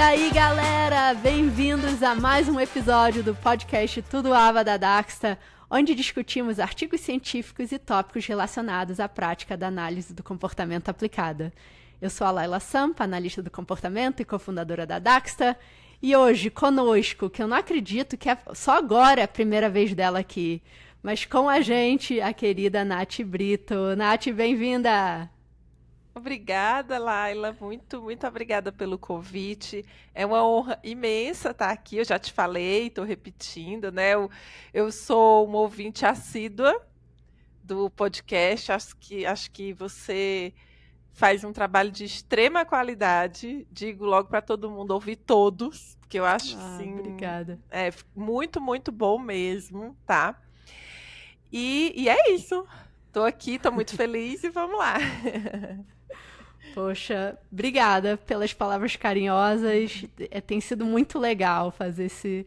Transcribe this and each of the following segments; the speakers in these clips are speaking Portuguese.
aí, galera? Bem-vindos a mais um episódio do podcast Tudo Ava da Daxta, onde discutimos artigos científicos e tópicos relacionados à prática da análise do comportamento aplicada. Eu sou a Laila Sampa, analista do comportamento e cofundadora da Daxta, e hoje conosco, que eu não acredito que é só agora a primeira vez dela aqui, mas com a gente, a querida Nath Brito. Nath, bem-vinda! Obrigada, Laila. Muito obrigada pelo convite. É uma honra imensa estar aqui. Eu já te falei, estou repetindo, né? Eu sou uma ouvinte assídua do podcast. Acho que você faz um trabalho de extrema qualidade. Digo logo para todo mundo ouvir todos, porque eu acho assim, obrigada. Muito bom mesmo, tá? E é isso. Estou aqui, estou muito feliz e vamos lá. Poxa, obrigada pelas palavras carinhosas. Tem sido muito legal fazer esse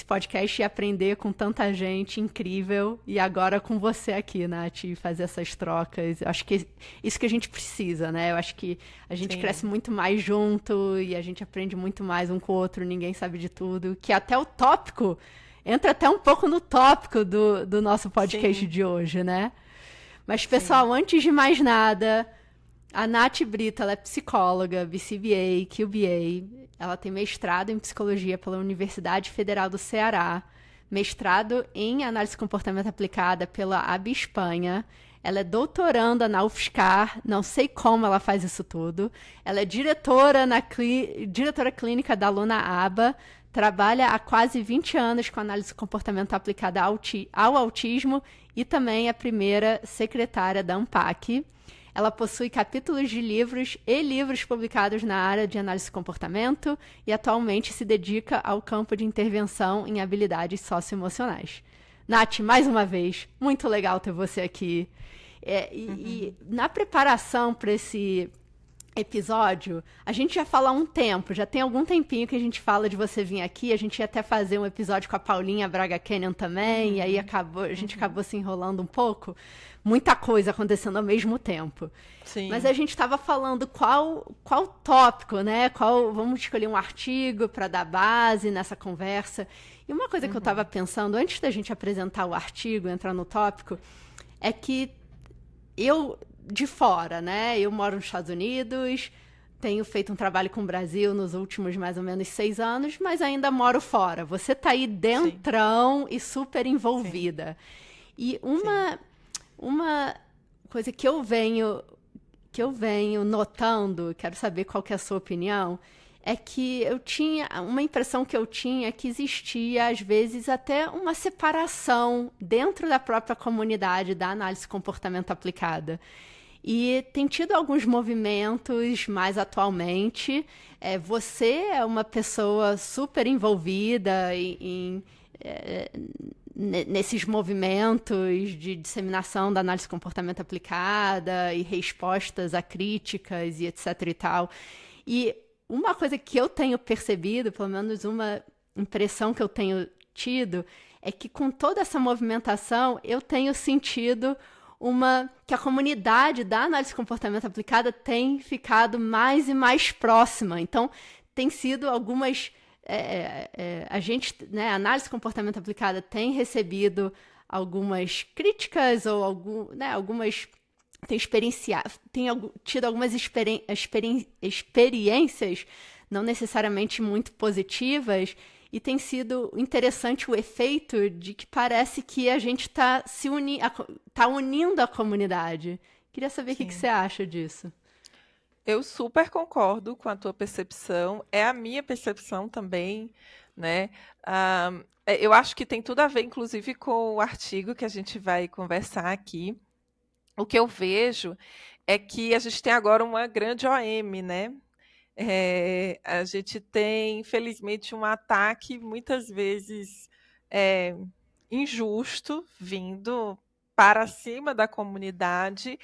podcast e aprender com tanta gente incrível. E agora com você aqui, Nath, fazer essas trocas. Eu acho que isso que a gente precisa, né? Eu acho que a gente cresce muito mais junto e a gente aprende muito mais um com o outro. Ninguém sabe de tudo. Que até o tópico entra até um pouco no tópico do nosso podcast de hoje, né? Mas, pessoal, antes de mais nada, a Nath Brito, ela é psicóloga, BCBA, QBA, ela tem mestrado em psicologia pela Universidade Federal do Ceará, mestrado em análise de comportamento aplicada pela AB Espanha, ela é doutoranda na UFSCar, não sei como ela faz isso tudo, ela é diretora clínica da Luna Aba, trabalha há quase 20 anos com análise de comportamento aplicada ao autismo e também é a primeira secretária da ANPAC. Ela possui capítulos de livros e livros publicados na área de análise de comportamento e atualmente se dedica ao campo de intervenção em habilidades socioemocionais. Nath, mais uma vez, muito legal ter você aqui. E na preparação para esse episódio, a gente já fala há um tempo, já tem algum tempinho que a gente fala de você vir aqui, a gente ia até fazer um episódio com a Paulinha Braga Canyon também, e aí a gente acabou se enrolando um pouco, muita coisa acontecendo ao mesmo tempo. Sim. Mas a gente estava falando qual tópico, né? Vamos escolher um artigo para dar base nessa conversa. E uma coisa que eu estava pensando, antes da gente apresentar o artigo, entrar no tópico, é que de fora, né? Eu moro nos Estados Unidos, tenho feito um trabalho com o Brasil nos últimos mais ou menos 6 anos, mas ainda moro fora. Você tá aí dentrão e super envolvida. Sim. E uma coisa que eu venho notando, quero saber qual que é a sua opinião, é que uma impressão que eu tinha que existia, às vezes, até uma separação dentro da própria comunidade da análise de comportamento aplicada. E tem tido alguns movimentos mais atualmente. Você é uma pessoa super envolvida nesses movimentos de disseminação da análise de comportamento aplicada e respostas a críticas e etc e tal. E uma coisa que eu tenho percebido, pelo menos uma impressão que eu tenho tido, é que com toda essa movimentação eu tenho sentido que a comunidade da análise de comportamento aplicada tem ficado mais e mais próxima. Então, tem sido algumas... a análise de comportamento aplicada tem recebido algumas críticas ou algumas... Tem tido algumas experiências não necessariamente muito positivas, e tem sido interessante o efeito de que parece que a gente está unindo a comunidade. Queria saber o que você acha disso. Eu super concordo com a tua percepção. É a minha percepção também, né? Eu acho que tem tudo a ver, inclusive, com o artigo que a gente vai conversar aqui. O que eu vejo é que a gente tem agora uma grande OM, né? A gente tem, infelizmente, um ataque muitas vezes injusto vindo para cima da comunidade,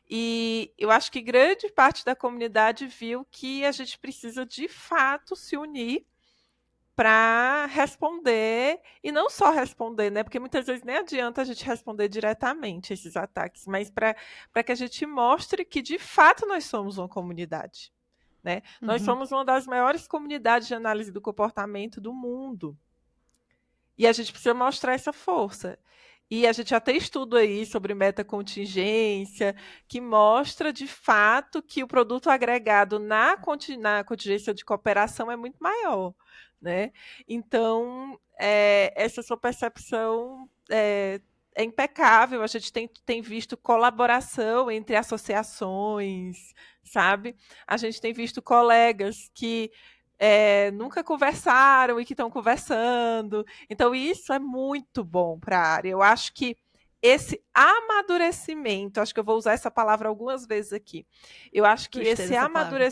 e eu acho que grande parte da comunidade viu que a gente precisa de fato se unir para responder, e não só responder, né? Porque muitas vezes nem adianta a gente responder diretamente esses ataques, mas para que a gente mostre que de fato nós somos uma comunidade. né? Nós Uhum. somos uma das maiores comunidades de análise do comportamento do mundo. E a gente precisa mostrar essa força. E a gente já tem estudo aí sobre metacontingência, que mostra de fato que o produto agregado na contingência de cooperação é muito maior, né? Então, essa sua percepção é impecável. A gente tem visto colaboração entre associações, sabe? A gente tem visto colegas que nunca conversaram e que estão conversando. Então, isso é muito bom para a área. Eu acho que esse amadurecimento, acho que eu vou usar essa palavra algumas vezes aqui. Eu acho que Gostei dessa palavra.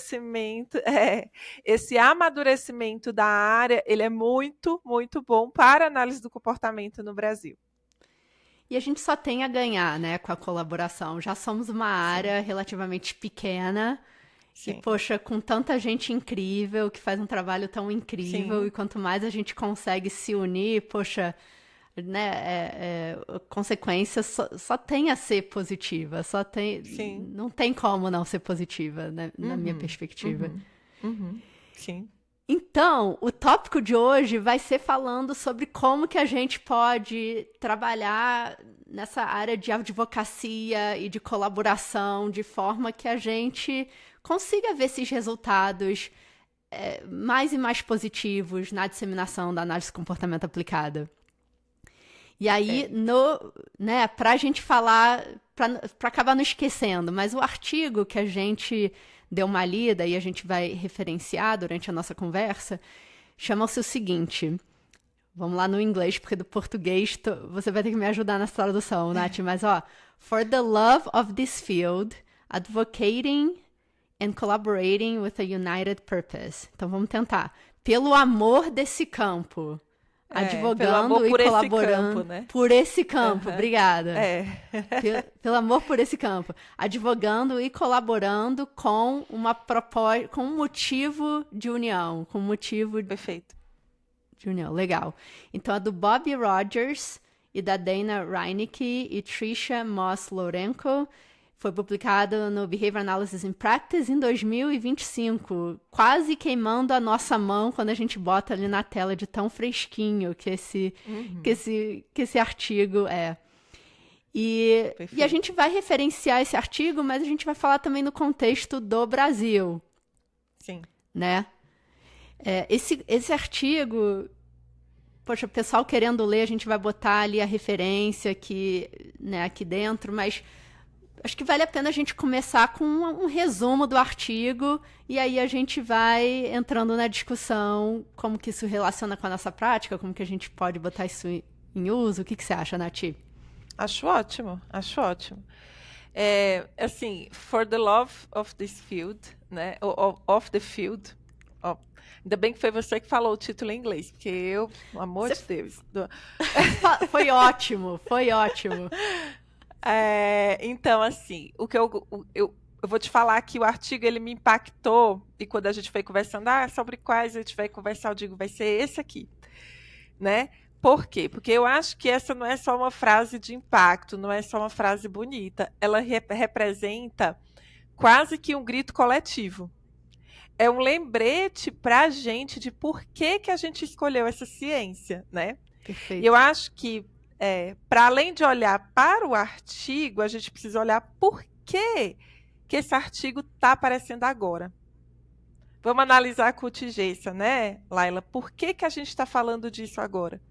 esse amadurecimento da área, ele é muito, muito bom para a análise do comportamento no Brasil. E a gente só tem a ganhar, né, com a colaboração. Já somos uma Sim, área relativamente pequena e, sim, poxa, com tanta gente incrível que faz um trabalho tão incrível, e sim, quanto mais a gente consegue se unir, poxa, né, consequência só tem a ser positiva, sim. não tem como não ser positiva, né, na minha Uhum, perspectiva. uhum, uhum, sim. Então, o tópico de hoje vai ser falando sobre como que a gente pode trabalhar nessa área de advocacia e de colaboração, de forma que a gente consiga ver esses resultados mais e mais positivos na disseminação da análise de comportamento aplicada. E aí, É, né, pra gente falar, pra acabar não esquecendo, mas o artigo que a gente deu uma lida e a gente vai referenciar durante a nossa conversa, chama-se o seguinte. Vamos lá no inglês, porque do português você vai ter que me ajudar nessa tradução, Nath. Mas, ó, for the love of this field, advocating and collaborating with a united purpose. Então, vamos tentar. Pelo amor desse campo, pelo amor advogando e por esse campo, colaborando né? por esse campo. Aham. Obrigada. É, Pelo amor por esse campo. Advogando e colaborando com uma proposta, com um motivo de união, com um motivo perfeito. de união. Legal. Então, a do Bob Rogers e da Dana Reinecke e Tricia Moss Lourenco foi publicado no Behavior Analysis in Practice em 2025, quase queimando a nossa mão quando a gente bota ali na tela de tão fresquinho Uhum, que esse artigo é. E a perfeito. gente vai referenciar esse artigo, mas a gente vai falar também no contexto do Brasil, Sim. né? Esse artigo, poxa, o pessoal querendo ler, a gente vai botar ali a referência aqui, né, aqui dentro, mas acho que vale a pena a gente começar com um resumo do artigo e aí a gente vai entrando na discussão como que isso relaciona com a nossa prática, como que a gente pode botar isso em uso. O que você acha, Nath? Acho ótimo, acho ótimo. Assim, for the love of this field, né? Of the field. Ó, ainda bem que foi você que falou o título em inglês, porque eu, pelo amor Você de Deus. foi ótimo, foi ótimo. Então, assim, eu vou te falar que o artigo ele me impactou, e quando a gente foi conversando, sobre quais a gente vai conversar, eu digo, vai ser esse aqui, né? Por quê? Porque eu acho que essa não é só uma frase de impacto, não é só uma frase bonita, ela representa quase que um grito coletivo. É um lembrete para a gente de por que, que a gente escolheu essa ciência, né? E eu Perfeito. acho que, para além de olhar para o artigo, a gente precisa olhar por que esse artigo está aparecendo agora. Vamos analisar a contingência, né, Laila? Por que, que a gente está falando disso agora?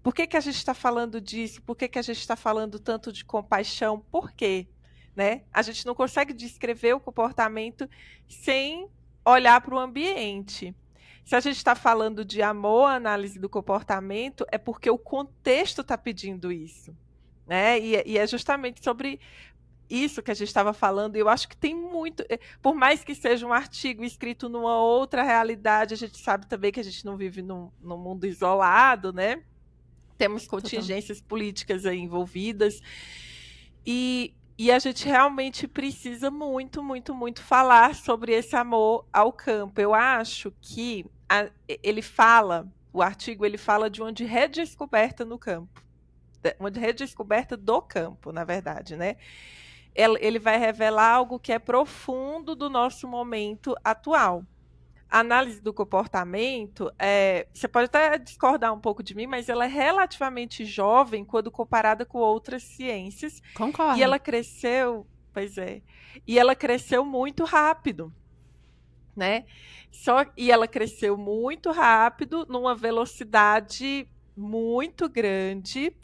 Por que, que a gente está falando disso? Por que, que a gente está falando tanto de compaixão? Por quê? Né? A gente não consegue descrever o comportamento sem olhar para o ambiente. Se a gente está falando de amor, análise do comportamento, é porque o contexto está pedindo isso. Né? E é justamente sobre isso que a gente estava falando. Eu acho que tem muito. Por mais que seja um artigo escrito numa outra realidade, a gente sabe também que a gente não vive num mundo isolado, né? Temos Total. contingências políticas aí envolvidas. E a gente realmente precisa muito, muito, muito falar sobre esse amor ao campo. Eu acho que ele fala, o artigo ele fala de uma de redescoberta no campo, uma de redescoberta do campo, na verdade, né? ele vai revelar algo que é profundo do nosso momento atual. A análise do comportamento, você pode até discordar um pouco de mim, mas ela é relativamente jovem quando comparada com outras ciências. E Concordo. ela cresceu, pois é, e ela cresceu muito rápido, né? E ela cresceu muito rápido, numa velocidade muito grande.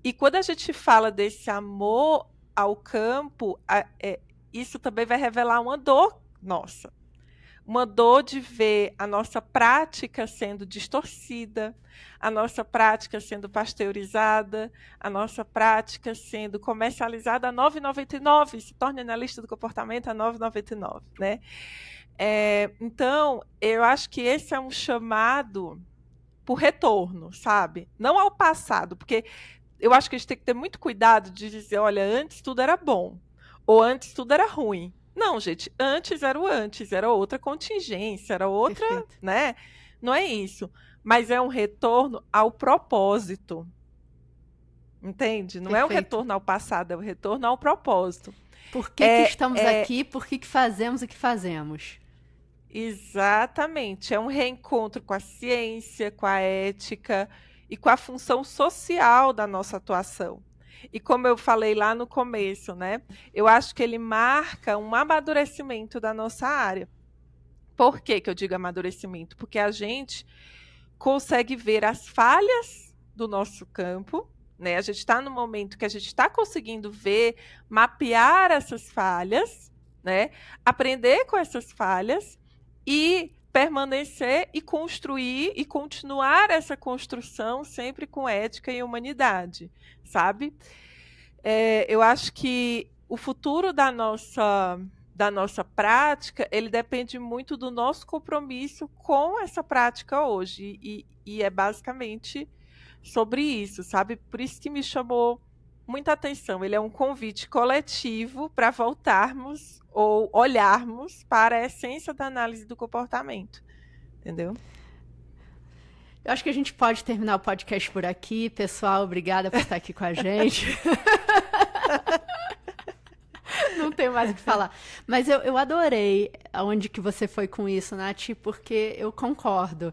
E quando a gente fala desse amor ao campo, isso também vai revelar uma dor nossa. Uma dor de ver a nossa prática sendo distorcida, a nossa prática sendo pasteurizada, a nossa prática sendo comercializada a R$ 9,99, se torna na lista do comportamento a R$ 9,99, né? Então, eu acho que esse é um chamado por retorno, sabe? Não ao passado, porque eu acho que a gente tem que ter muito cuidado de dizer, olha, antes tudo era bom, ou antes tudo era ruim. Não, gente, antes, era outra contingência, era outra, Perfeito. né? Não é isso. Mas é um retorno ao propósito. Entende? Não é um Perfeito. retorno ao passado, é um retorno ao propósito. Por que estamos aqui? Por que fazemos o que fazemos? Exatamente. É um reencontro com a ciência, com a ética e com a função social da nossa atuação. E como eu falei lá no começo, né? Eu acho que ele marca um amadurecimento da nossa área. Por que eu digo amadurecimento? Porque a gente consegue ver as falhas do nosso campo, né? A gente está no momento que a gente está conseguindo ver, mapear essas falhas, né? Aprender com essas falhas e permanecer e construir e continuar essa construção sempre com ética e humanidade, sabe? Eu acho que o futuro da nossa prática, ele depende muito do nosso compromisso com essa prática hoje. E é basicamente sobre isso, sabe? Por isso que me chamou muita atenção. Ele é um convite coletivo para voltarmos ou olharmos para a essência da análise do comportamento. Entendeu? Eu acho que a gente pode terminar o podcast por aqui. Pessoal, obrigada por estar aqui com a gente. Não tenho mais o que falar. Mas eu adorei aonde que você foi com isso, Nath, porque eu concordo.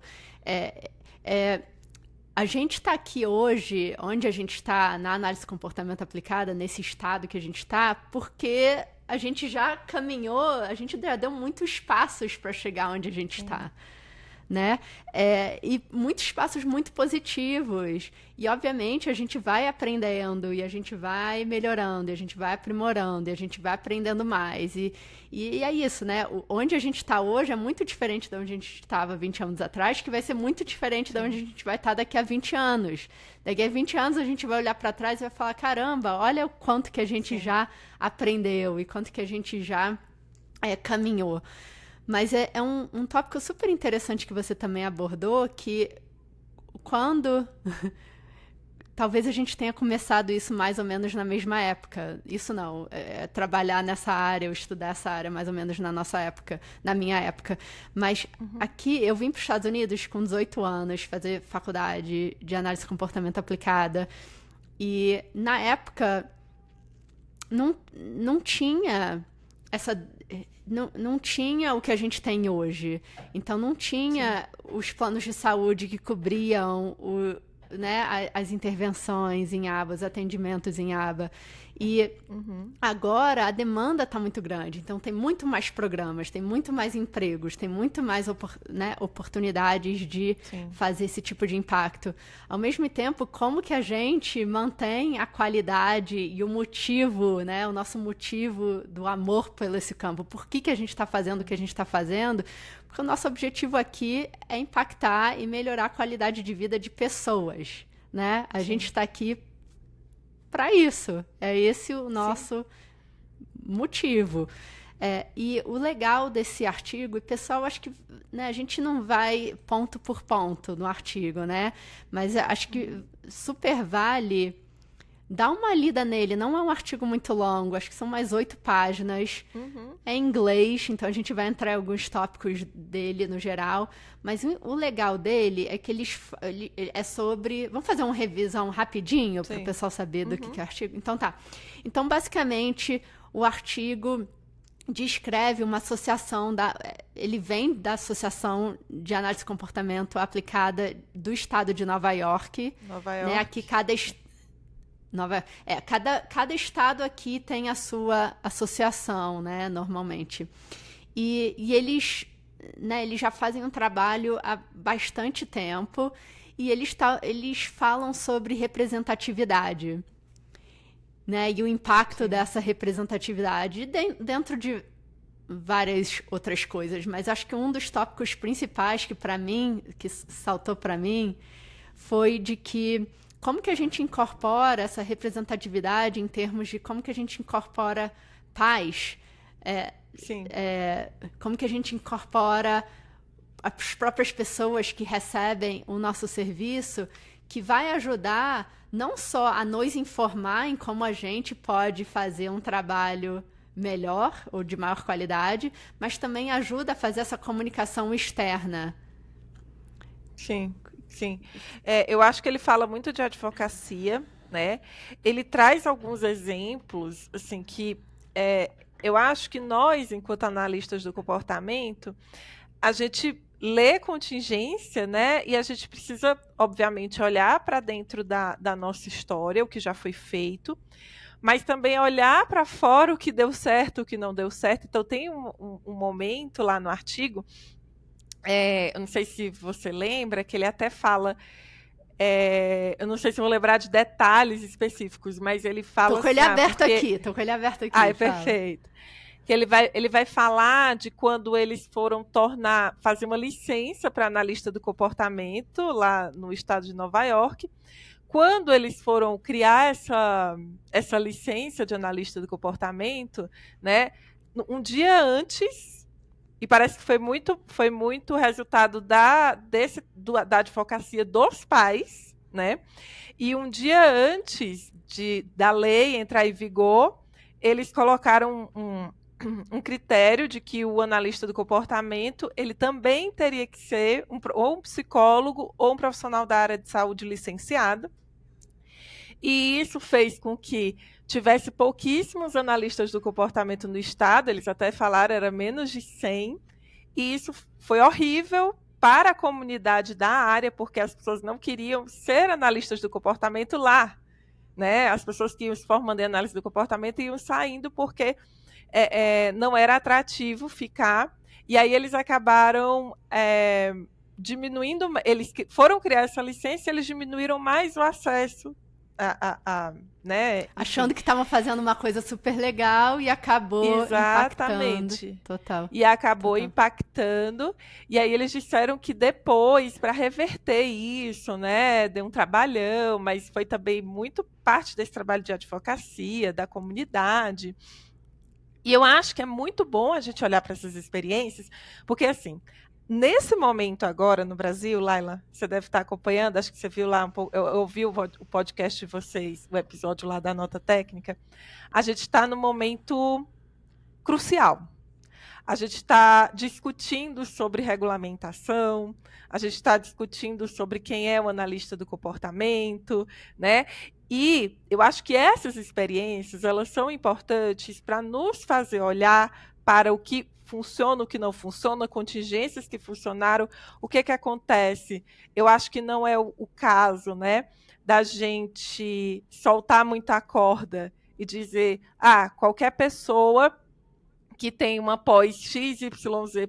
A gente está aqui hoje, onde a gente está, na análise de comportamento aplicada, nesse estado que a gente está, porque a gente já caminhou, a gente já deu muitos passos para chegar onde a gente está. Né? E muitos passos muito positivos. E, obviamente, a gente vai aprendendo, e a gente vai melhorando, e a gente vai aprimorando, e a gente vai aprendendo mais. E é isso, né? Onde a gente está hoje é muito diferente de onde a gente estava 20 anos atrás, que vai ser muito diferente de onde a gente vai estar daqui a 20 anos. Daqui a 20 anos a gente vai olhar para trás e vai falar, caramba, olha o quanto que a gente já aprendeu e quanto que a gente já caminhou. Mas é um tópico super interessante que você também abordou, que quando... Talvez a gente tenha começado isso mais ou menos na mesma época. Isso não, trabalhar nessa área, ou estudar essa área mais ou menos na nossa época, na minha época. Mas aqui, eu vim para os Estados Unidos com 18 anos, fazer faculdade de análise de comportamento aplicada. E, na época, não tinha essa... Não tinha o que a gente tem hoje. Então, não tinha os planos de saúde que cobriam né, as intervenções em aba, os atendimentos em aba. E agora a demanda está muito grande. Então, tem muito mais programas, tem muito mais empregos, tem muito mais oportunidades de fazer esse tipo de impacto. Ao mesmo tempo, como que a gente mantém a qualidade e o motivo, né, o nosso motivo do amor pelo esse campo? Por que a gente está fazendo o que a gente está fazendo? Porque o nosso objetivo aqui é impactar e melhorar a qualidade de vida de pessoas, né? A gente está aqui para isso. É esse o nosso motivo. E o legal desse artigo, e pessoal, acho que, né, a gente não vai ponto por ponto no artigo, né? Mas acho que super vale dá uma lida nele. Não é um artigo muito longo, acho que são mais 8 páginas. Uhum. É em inglês, então a gente vai entrar em alguns tópicos dele no geral. Mas o legal dele é que ele é sobre. Vamos fazer uma revisão rapidinho para o Sim. pessoal saber do que é o artigo? Então tá. Então, basicamente, o artigo descreve uma associação ele vem da Associação de Análise de Comportamento Aplicada do Estado de Nova York. Nova Né? York. Aqui cada estado aqui tem a sua associação, né, normalmente. E eles, né, eles já fazem um trabalho há bastante tempo e eles falam sobre representatividade, né, e o impacto dessa representatividade dentro de várias outras coisas, mas acho que um dos tópicos principais que saltou para mim, foi de que como que a gente incorpora essa representatividade em termos de como que a gente incorpora paz, Sim. como que a gente incorpora as próprias pessoas que recebem o nosso serviço, que vai ajudar não só a nos informar em como a gente pode fazer um trabalho melhor ou de maior qualidade, mas também ajuda a fazer essa comunicação externa. Sim, sim. Eu acho que ele fala muito de advocacia, né? Ele traz alguns exemplos, assim, que eu acho que nós, enquanto analistas do comportamento, a gente lê contingência, né? E a gente precisa, obviamente, olhar para dentro da nossa história, o que já foi feito, mas também olhar para fora o que deu certo, o que não deu certo. Então, tem um momento lá no artigo, eu não sei se você lembra, que ele até fala, eu não sei se vou lembrar de detalhes específicos, mas ele fala Tô com ele assim, aberto porque... aqui, tô com ele aberto aqui. Ah, é perfeito. Que ele vai falar de quando eles foram fazer uma licença para analista do comportamento lá no estado de Nova York. Quando eles foram criar essa licença de analista do comportamento, né, um dia antes, e parece que foi muito resultado da advocacia dos pais, né? E um dia antes da lei entrar em vigor, eles colocaram um critério de que o analista do comportamento ele também teria que ser ou um psicólogo ou um profissional da área de saúde licenciado. E isso fez com que tivesse pouquíssimos analistas do comportamento no estado, eles até falaram era menos de 100, e isso foi horrível para a comunidade da área, porque as pessoas não queriam ser analistas do comportamento lá, né? As pessoas que iam se formando em análise do comportamento iam saindo porque não era atrativo ficar, e aí eles acabaram diminuindo, eles foram criar essa licença, eles diminuíram mais o acesso né? Achando que estavam fazendo uma coisa super legal e acabou Exatamente. impactando. Total. E acabou impactando. E aí eles disseram que depois, para reverter isso, né, deu um trabalhão, mas foi também muito parte desse trabalho de advocacia, da comunidade. E eu acho que é muito bom a gente olhar para essas experiências, porque assim, nesse momento agora no Brasil, Laila, você deve estar acompanhando, acho que você viu lá um pouco, eu ouvi o podcast de vocês, o episódio lá da nota técnica. A gente está no momento crucial. A gente está discutindo sobre regulamentação, a gente está discutindo sobre quem é o analista do comportamento, né? E eu acho que essas experiências elas são importantes para nos fazer olhar para o que funciona, o que não funciona, contingências que funcionaram, o que acontece. Eu acho que não é o caso, né, da gente soltar muita corda e dizer, qualquer pessoa que tem uma pós XYZ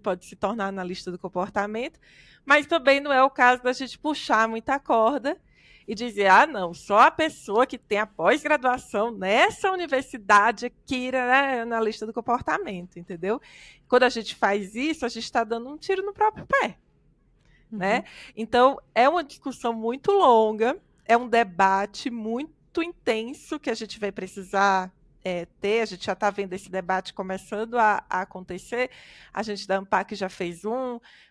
pode se tornar analista do comportamento, mas também não é o caso da gente puxar muita corda e dizer, não, só a pessoa que tem a pós-graduação nessa universidade aqui é analista do comportamento, entendeu? Quando a gente faz isso, a gente está dando um tiro no próprio pé, né? Então, é uma discussão muito longa, é um debate muito intenso que a gente vai precisar ter, a gente já está vendo esse debate começando a acontecer, a gente da ANPAC já fez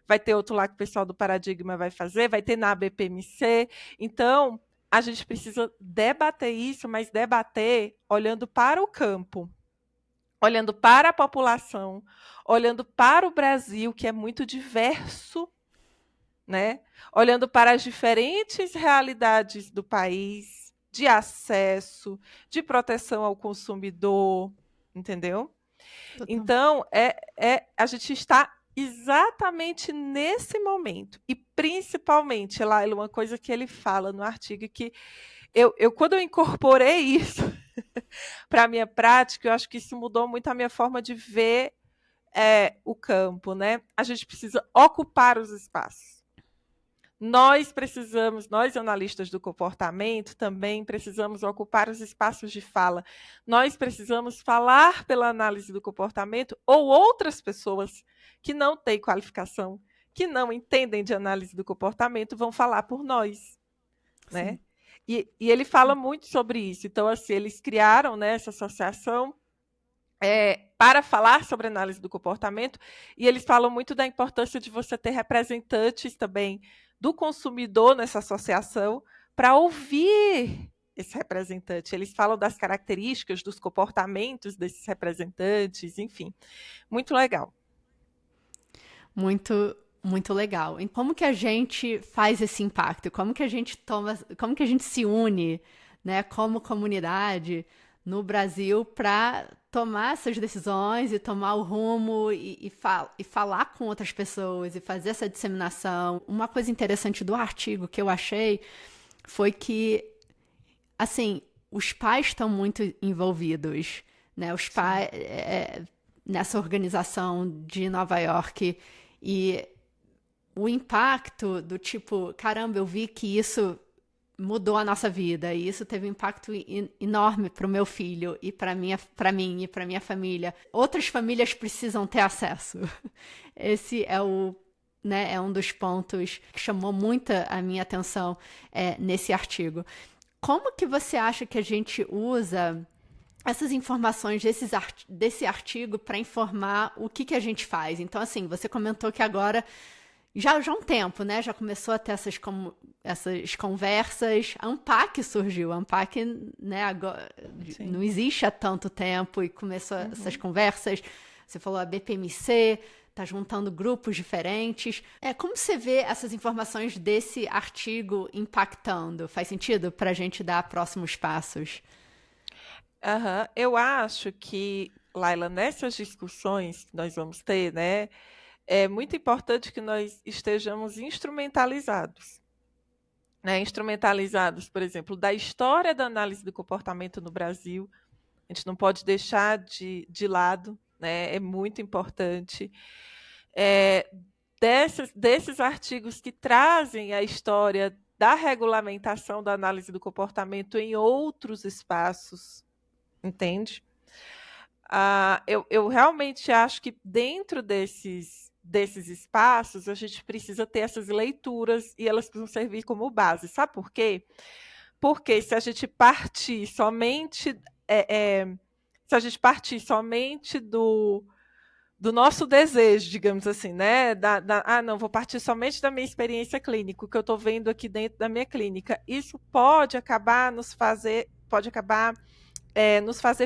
vai ter outro lá que o pessoal do Paradigma vai fazer, vai ter na ABPMC, então a gente precisa debater isso, mas debater olhando para o campo, olhando para a população, olhando para o Brasil, que é muito diverso, né? Olhando para as diferentes realidades do país, de acesso, de proteção ao consumidor, entendeu? Total. Então, a gente está exatamente nesse momento. E principalmente, Laila, uma coisa que ele fala no artigo que quando eu incorporei isso para a minha prática, eu acho que isso mudou muito a minha forma de ver o campo, né? A gente precisa ocupar os espaços. Nós analistas do comportamento, também precisamos ocupar os espaços de fala. Nós precisamos falar pela análise do comportamento ou outras pessoas que não têm qualificação, que não entendem de análise do comportamento, vão falar por nós, né? Sim. E ele fala muito sobre isso. Então, assim, eles criaram, né, essa associação para falar sobre análise do comportamento, e eles falam muito da importância de você ter representantes também do consumidor nessa associação para ouvir esse representante. Eles falam das características, dos comportamentos desses representantes, enfim, muito legal. Muito, muito legal. E como que a gente faz esse impacto? Como que a gente toma, como que a gente se une, né, como comunidade no Brasil para tomar essas decisões e tomar o rumo e falar com outras pessoas e fazer essa disseminação. Uma coisa interessante do artigo que eu achei foi que, assim, os pais estão muito envolvidos, né? Os pais nessa organização de Nova York e o impacto do tipo, caramba, eu vi que isso mudou a nossa vida e isso teve um impacto enorme para o meu filho e para mim e para minha família. Outras famílias precisam ter acesso. Esse é né, é um dos pontos que chamou muito a minha atenção nesse artigo. Como que você acha que a gente usa essas informações desse artigo para informar o que a gente faz? Então, assim, você comentou que agora já há um tempo, né? Já começou a ter essas conversas. A Ampac surgiu. A Ampac, né, agora, não existe há tanto tempo e começou essas conversas. Você falou a BPMC, está juntando grupos diferentes. Como você vê essas informações desse artigo impactando? Faz sentido para a gente dar próximos passos? Eu acho que, Laila, nessas discussões que nós vamos ter, né, é muito importante que nós estejamos instrumentalizados. Né? Instrumentalizados, por exemplo, da história da análise do comportamento no Brasil. A gente não pode deixar de lado, né? É muito importante. Desses artigos que trazem a história da regulamentação da análise do comportamento em outros espaços, entende? Eu realmente acho que dentro desses espaços a gente precisa ter essas leituras e elas precisam servir como base. Sabe por quê? Porque se a gente partir somente do nosso desejo, digamos assim, né? Não, vou partir somente da minha experiência clínica, o que eu estou vendo aqui dentro da minha clínica. Isso pode acabar nos fazer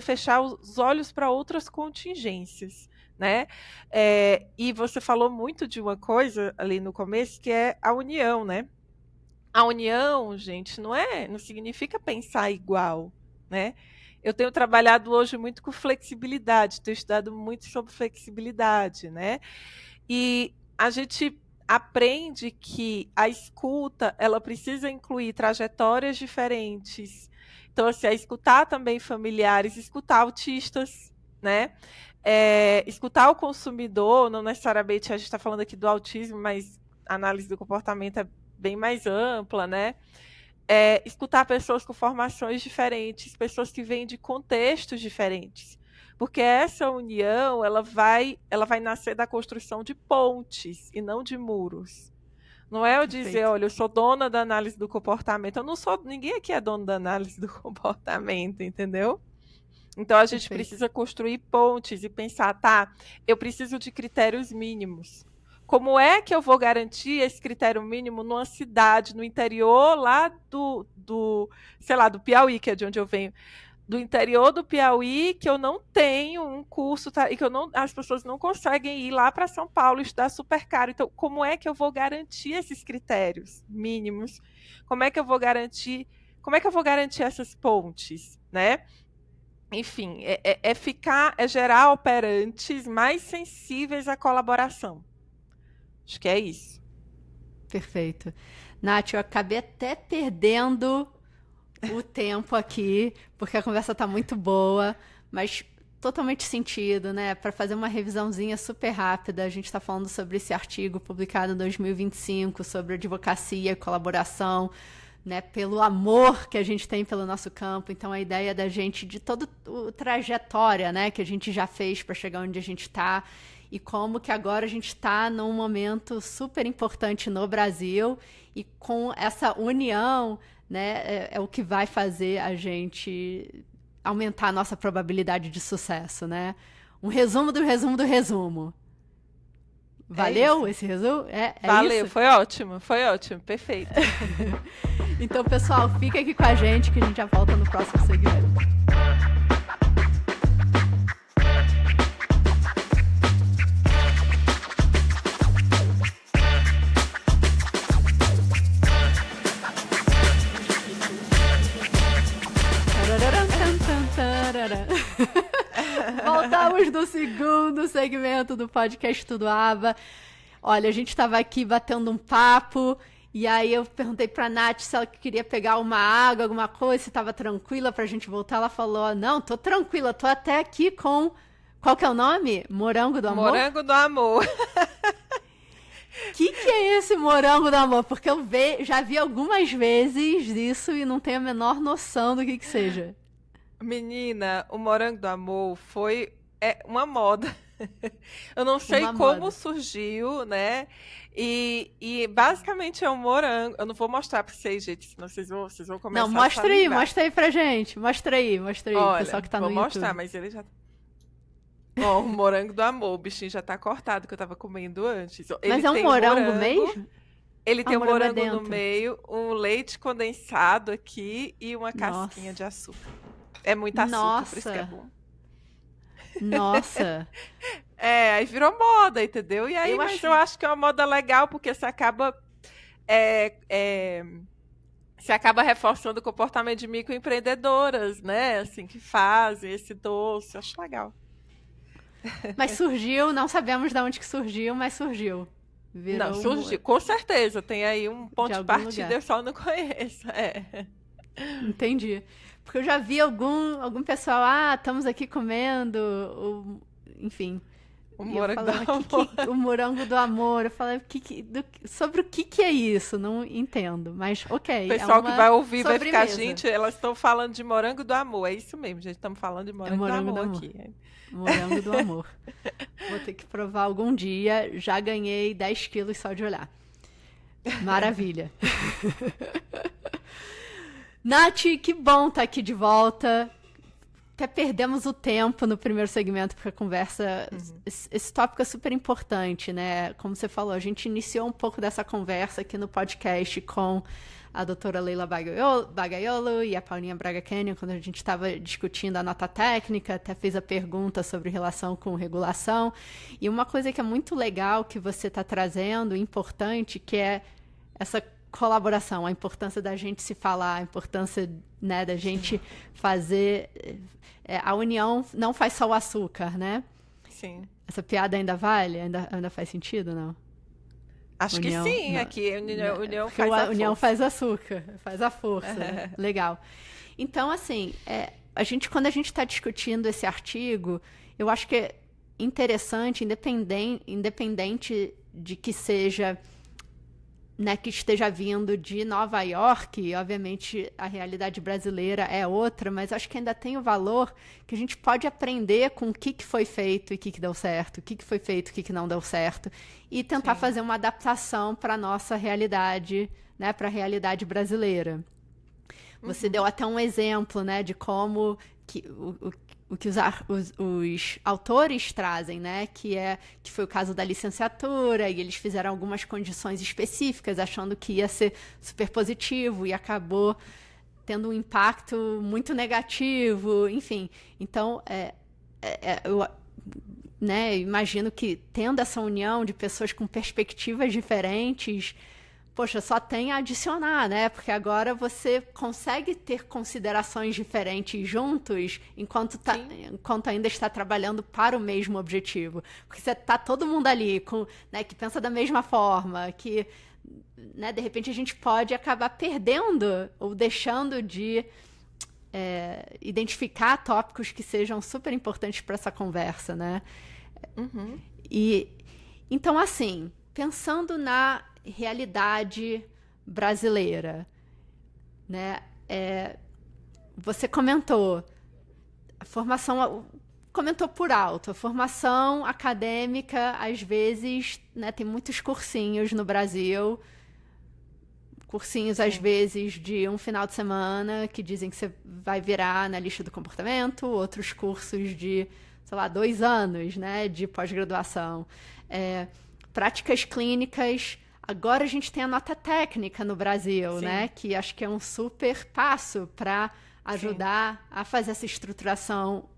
fechar os olhos para outras contingências, né? E você falou muito de uma coisa ali no começo, que é a união, né? A união, gente, não significa pensar igual, né? Eu tenho trabalhado hoje muito com flexibilidade, tenho estudado muito sobre flexibilidade, né? E a gente aprende que a escuta, ela precisa incluir trajetórias diferentes. Então, assim, escutar também familiares, escutar autistas, né? Escutar o consumidor, não necessariamente a gente está falando aqui do autismo, mas a análise do comportamento é bem mais ampla, né? Escutar pessoas com formações diferentes, pessoas que vêm de contextos diferentes. Porque essa união, ela vai nascer da construção de pontes e não de muros. Não é eu dizer, olha, eu sou dona da análise do comportamento. Eu não sou, ninguém aqui é dono da análise do comportamento, entendeu? Então a gente precisa construir pontes e pensar, tá, eu preciso de critérios mínimos. Como é que eu vou garantir esse critério mínimo numa cidade, no interior lá sei lá, do Piauí, que é de onde eu venho, do interior do Piauí, que eu não tenho um curso, tá, e que as pessoas não conseguem ir lá para São Paulo estudar super caro. Então, como é que eu vou garantir esses critérios mínimos? Como é que eu vou garantir essas pontes, né? Enfim, é gerar operantes mais sensíveis à colaboração. Acho que é isso. Perfeito. Nath, eu acabei até perdendo o tempo aqui, porque a conversa tá muito boa, mas totalmente sentido, né? Para fazer uma revisãozinha super rápida, a gente está falando sobre esse artigo publicado em 2025, sobre advocacia e colaboração, né? Pelo amor que a gente tem pelo nosso campo. Então, a ideia da gente, de toda a trajetória, né, que a gente já fez para chegar onde a gente está, e como que agora a gente está num momento super importante no Brasil, e com essa união, né, é o que vai fazer a gente aumentar a nossa probabilidade de sucesso, né? Um resumo do resumo do resumo. Valeu esse resumo? Valeu, isso? foi ótimo, perfeito. Então, pessoal, fica aqui com a gente que a gente já volta no próximo segmento. Voltamos do segundo segmento do podcast Tudo Aba. Olha, a gente estava aqui batendo um papo e aí eu perguntei pra Nath se ela queria pegar uma água, alguma coisa, se estava tranquila pra gente voltar. Ela falou, não, tô tranquila, tô até aqui com... Qual que é o nome? Morango do Amor? Morango do Amor. O que é esse morango do amor? Porque eu já vi algumas vezes isso e não tenho a menor noção do que seja. Menina, o morango do amor é uma moda. Eu não sei Uma como moda. surgiu, né? E basicamente é um morango. Eu não vou mostrar pra vocês, gente, senão vocês vão começar Não, a mostra aí pra gente. Mostra aí, o Olha, pessoal que tá no vou YouTube. mostrar, mas ele já... Ó, o morango do amor, o bichinho já tá cortado, que eu tava comendo antes. Mas é um morango mesmo? Ele tem um morango morango dentro. no meio, um leite condensado aqui e uma casquinha Nossa. de açúcar. É muito açúcar, por isso que é bom. Nossa. Aí virou moda, entendeu? E aí, eu acho que é uma moda legal, porque você acaba reforçando o comportamento de microempreendedoras, né? Assim, que fazem esse doce. Eu acho legal. Mas surgiu, não sabemos de onde que surgiu, mas surgiu. Não, surgiu, com certeza. Tem aí um ponto de partida, lugar. eu só não conheço. Entendi. Porque eu já vi algum pessoal, estamos aqui comendo, enfim. O morango do amor. O morango do amor. Eu falei, sobre o que é isso? Não entendo, mas ok. O pessoal que vai ouvir vai ficar, gente, elas estão falando de morango do amor. É isso mesmo, gente, estamos falando de morango do amor aqui. Morango do amor. Vou ter que provar algum dia. Já ganhei 10 quilos só de olhar. Maravilha. Nath, que bom estar aqui de volta. Até perdemos o tempo no primeiro segmento, porque a conversa... Esse tópico é super importante, né? Como você falou, a gente iniciou um pouco dessa conversa aqui no podcast com a doutora Leila Bagaiolo e a Paulinha Braga Canyon, quando a gente estava discutindo a nota técnica, até fez a pergunta sobre relação com regulação. E uma coisa que é muito legal que você está trazendo, importante, que é essa colaboração, a importância da gente se falar, a importância, né, da gente fazer... a união não faz só o açúcar, né? Sim. Essa piada ainda vale? Ainda faz sentido, não? Acho união, que sim, não. Aqui união faz a união faz açúcar, faz a força. Legal. Então, assim, quando a gente está discutindo esse artigo, eu acho que é interessante, independente de que seja... Né, que esteja vindo de Nova York, obviamente a realidade brasileira é outra, mas acho que ainda tem o valor que a gente pode aprender com o que foi feito e o que deu certo, o que foi feito e o que não deu certo, e tentar fazer uma adaptação para a nossa realidade, né, para a realidade brasileira. Você deu até um exemplo, né, de como o que os autores trazem, né? Que foi o caso da licenciatura, e eles fizeram algumas condições específicas, achando que ia ser super positivo, e acabou tendo um impacto muito negativo, enfim. Então, eu, né, imagino que tendo essa união de pessoas com perspectivas diferentes, poxa, só tem a adicionar, né? Porque agora você consegue ter considerações diferentes juntos enquanto ainda está trabalhando para o mesmo objetivo. Porque você tá todo mundo ali né, que pensa da mesma forma, que, né, de repente a gente pode acabar perdendo ou deixando de identificar tópicos que sejam super importantes para essa conversa, né? Uhum. E então, assim, pensando na realidade brasileira, né? Você comentou a formação, comentou por alto, a formação acadêmica, às vezes, né, tem muitos cursinhos no Brasil, cursinhos, às vezes, de um final de semana, que dizem que você vai virar na lista do comportamento, outros cursos de, sei lá, 2 anos, né, de pós-graduação. Práticas clínicas. Agora a gente tem a nota técnica no Brasil, Sim. né, que acho que é um super passo para ajudar a fazer essa estruturação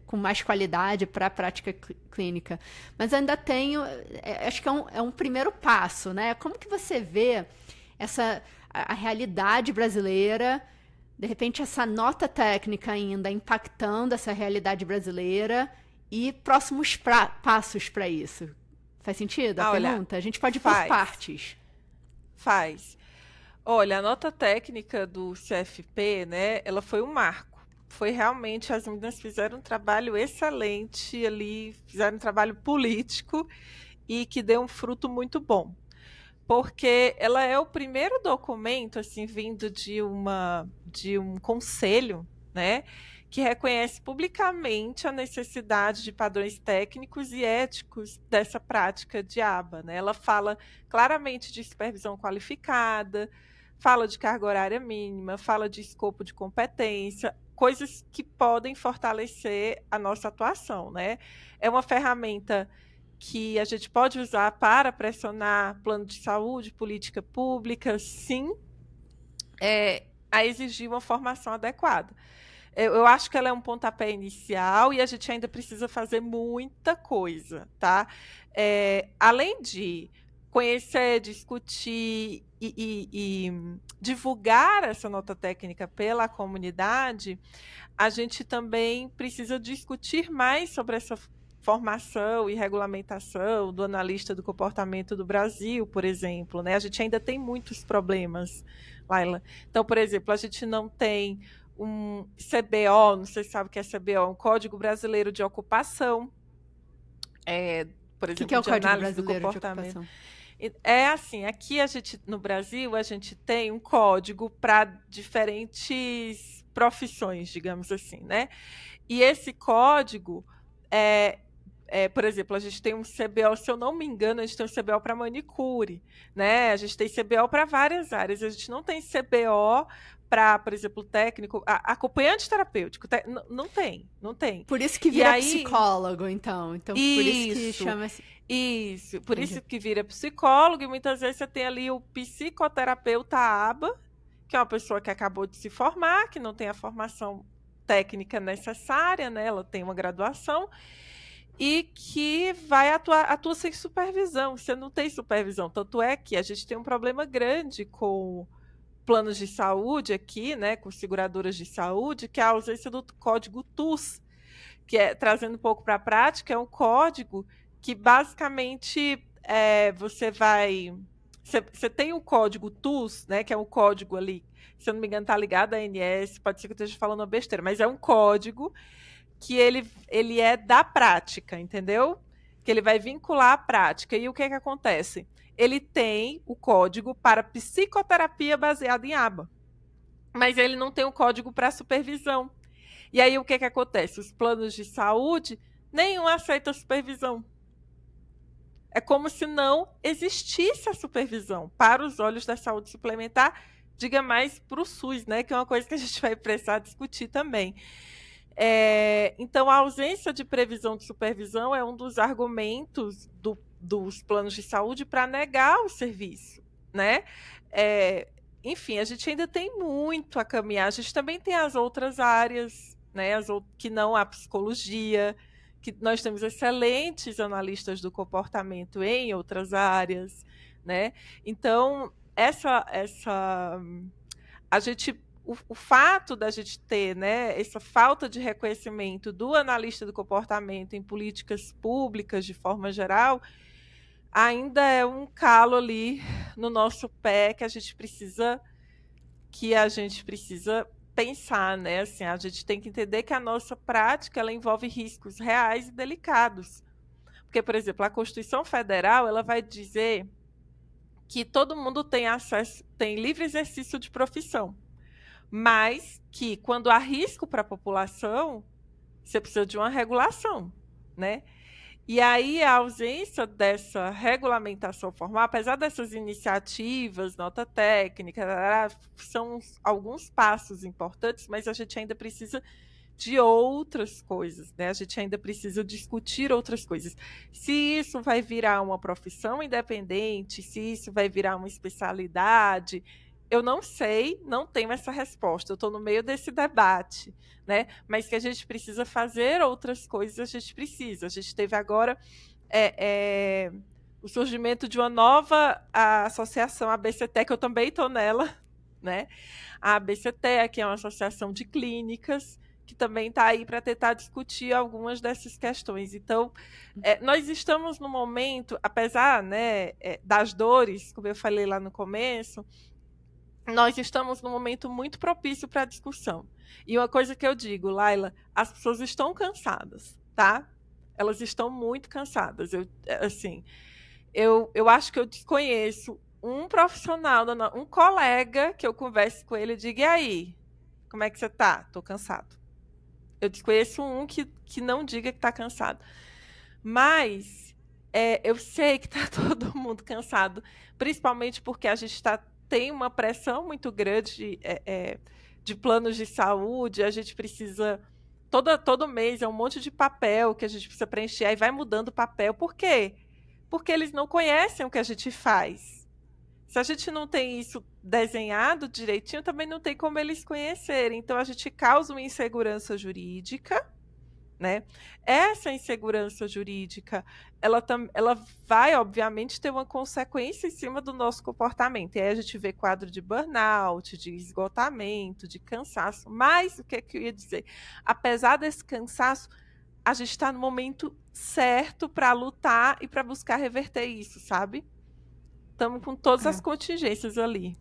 com mais qualidade para a prática clínica. Mas ainda tenho, acho que é um primeiro passo, né? Como que você vê a realidade brasileira, de repente essa nota técnica ainda impactando essa realidade brasileira e próximos passos para isso? Faz sentido a pergunta? A gente pode ir por partes. Faz. Olha, a nota técnica do CFP, né, ela foi um marco. Foi realmente, as meninas fizeram um trabalho excelente ali, fizeram um trabalho político e que deu um fruto muito bom. Porque ela é o primeiro documento, assim, vindo de um conselho, né, que reconhece publicamente a necessidade de padrões técnicos e éticos dessa prática de aba, né? Ela fala claramente de supervisão qualificada, fala de carga horária mínima, fala de escopo de competência, coisas que podem fortalecer a nossa atuação, né? É uma ferramenta que a gente pode usar para pressionar plano de saúde, política pública, sim, a exigir uma formação adequada. Eu acho que ela é um pontapé inicial e a gente ainda precisa fazer muita coisa, tá? Além de conhecer, discutir e divulgar essa nota técnica pela comunidade, a gente também precisa discutir mais sobre essa formação e regulamentação do analista do comportamento do Brasil, por exemplo, né? A gente ainda tem muitos problemas, Laila. Então, por exemplo, a gente não tem um CBO, não sei se sabe o que é CBO, um Código Brasileiro de Ocupação, por exemplo, que é o de Código análise do Brasileiro de comportamento. Ocupação? É assim, aqui no Brasil, a gente tem um código para diferentes profissões, digamos assim, né? E esse código, por exemplo, a gente tem um CBO, se eu não me engano, a gente tem um CBO para manicure, né? A gente tem CBO para várias áreas, a gente não tem CBO para, por exemplo, técnico, acompanhante terapêutico, não tem. Por isso que vira psicólogo, então. Então, por isso que chama... Isso, por isso que vira psicólogo, e muitas vezes você tem ali o psicoterapeuta ABA, que é uma pessoa que acabou de se formar, que não tem a formação técnica necessária, né? Ela tem uma graduação, e que atua sem supervisão. Você não tem supervisão. Tanto é que a gente tem um problema grande com planos de saúde aqui, né, com seguradoras de saúde, que é a ausência do código TUS, que trazendo um pouco para a prática, é um código que basicamente você tem o código TUS, né, que é um código ali, se eu não me engano, está ligado à ANS, pode ser que eu esteja falando uma besteira, mas é um código que ele é da prática, entendeu? Que ele vai vincular a prática. E o que acontece? Ele tem o código para psicoterapia baseada em aba, mas ele não tem o código para supervisão. E aí o que acontece? Os planos de saúde, nenhum aceita a supervisão. É como se não existisse a supervisão para os olhos da saúde suplementar, diga mais para o SUS, né? Que é uma coisa que a gente vai precisar discutir também. Então, a ausência de previsão de supervisão é um dos argumentos dos planos de saúde para negar o serviço, né? Enfim, a gente ainda tem muito a caminhar. A gente também tem as outras áreas, né? Que não a psicologia, que nós temos excelentes analistas do comportamento em outras áreas, né? Então, a gente o fato da gente ter, né, essa falta de reconhecimento do analista do comportamento em políticas públicas de forma geral ainda é um calo ali no nosso pé que a gente precisa pensar, né? Assim, a gente tem que entender que a nossa prática ela envolve riscos reais e delicados. Porque, por exemplo, a Constituição Federal ela vai dizer que todo mundo tem livre exercício de profissão, mas que quando há risco para a população, você precisa de uma regulação, né? E aí a ausência dessa regulamentação formal, apesar dessas iniciativas, nota técnica, são alguns passos importantes, mas a gente ainda precisa de outras coisas, né? A gente ainda precisa discutir outras coisas. Se isso vai virar uma profissão independente, se isso vai virar uma especialidade, eu não sei, não tenho essa resposta. Eu estou no meio desse debate, né? Mas que a gente precisa fazer outras coisas, a gente precisa. A gente teve agora o surgimento de uma nova associação, a ABCT, que eu também estou nela, né? A ABCT, que é uma associação de clínicas, que também está aí para tentar discutir algumas dessas questões. Então, nós estamos no momento, apesar, né, das dores, como eu falei lá no começo, nós estamos num momento muito propício para a discussão. E uma coisa que eu digo, Laila, as pessoas estão cansadas, tá? Elas estão muito cansadas. Eu acho que eu desconheço um profissional, um colega que eu converse com ele e diga, e aí, como é que você tá? Tô cansado. Eu desconheço um que não diga que tá cansado. Mas eu sei que tá todo mundo cansado, principalmente porque a gente tem uma pressão muito grande de planos de saúde, a gente precisa. Todo mês é um monte de papel que a gente precisa preencher, aí vai mudando o papel. Por quê? Porque eles não conhecem o que a gente faz. Se a gente não tem isso desenhado direitinho, também não tem como eles conhecerem. Então, a gente causa uma insegurança jurídica, né? Essa insegurança jurídica, ela vai, obviamente, ter uma consequência em cima do nosso comportamento. E aí a gente vê quadro de burnout, de esgotamento, de cansaço. Mas, o que eu ia dizer? Apesar desse cansaço, a gente está no momento certo para lutar e para buscar reverter isso, sabe? Estamos com todas as contingências ali.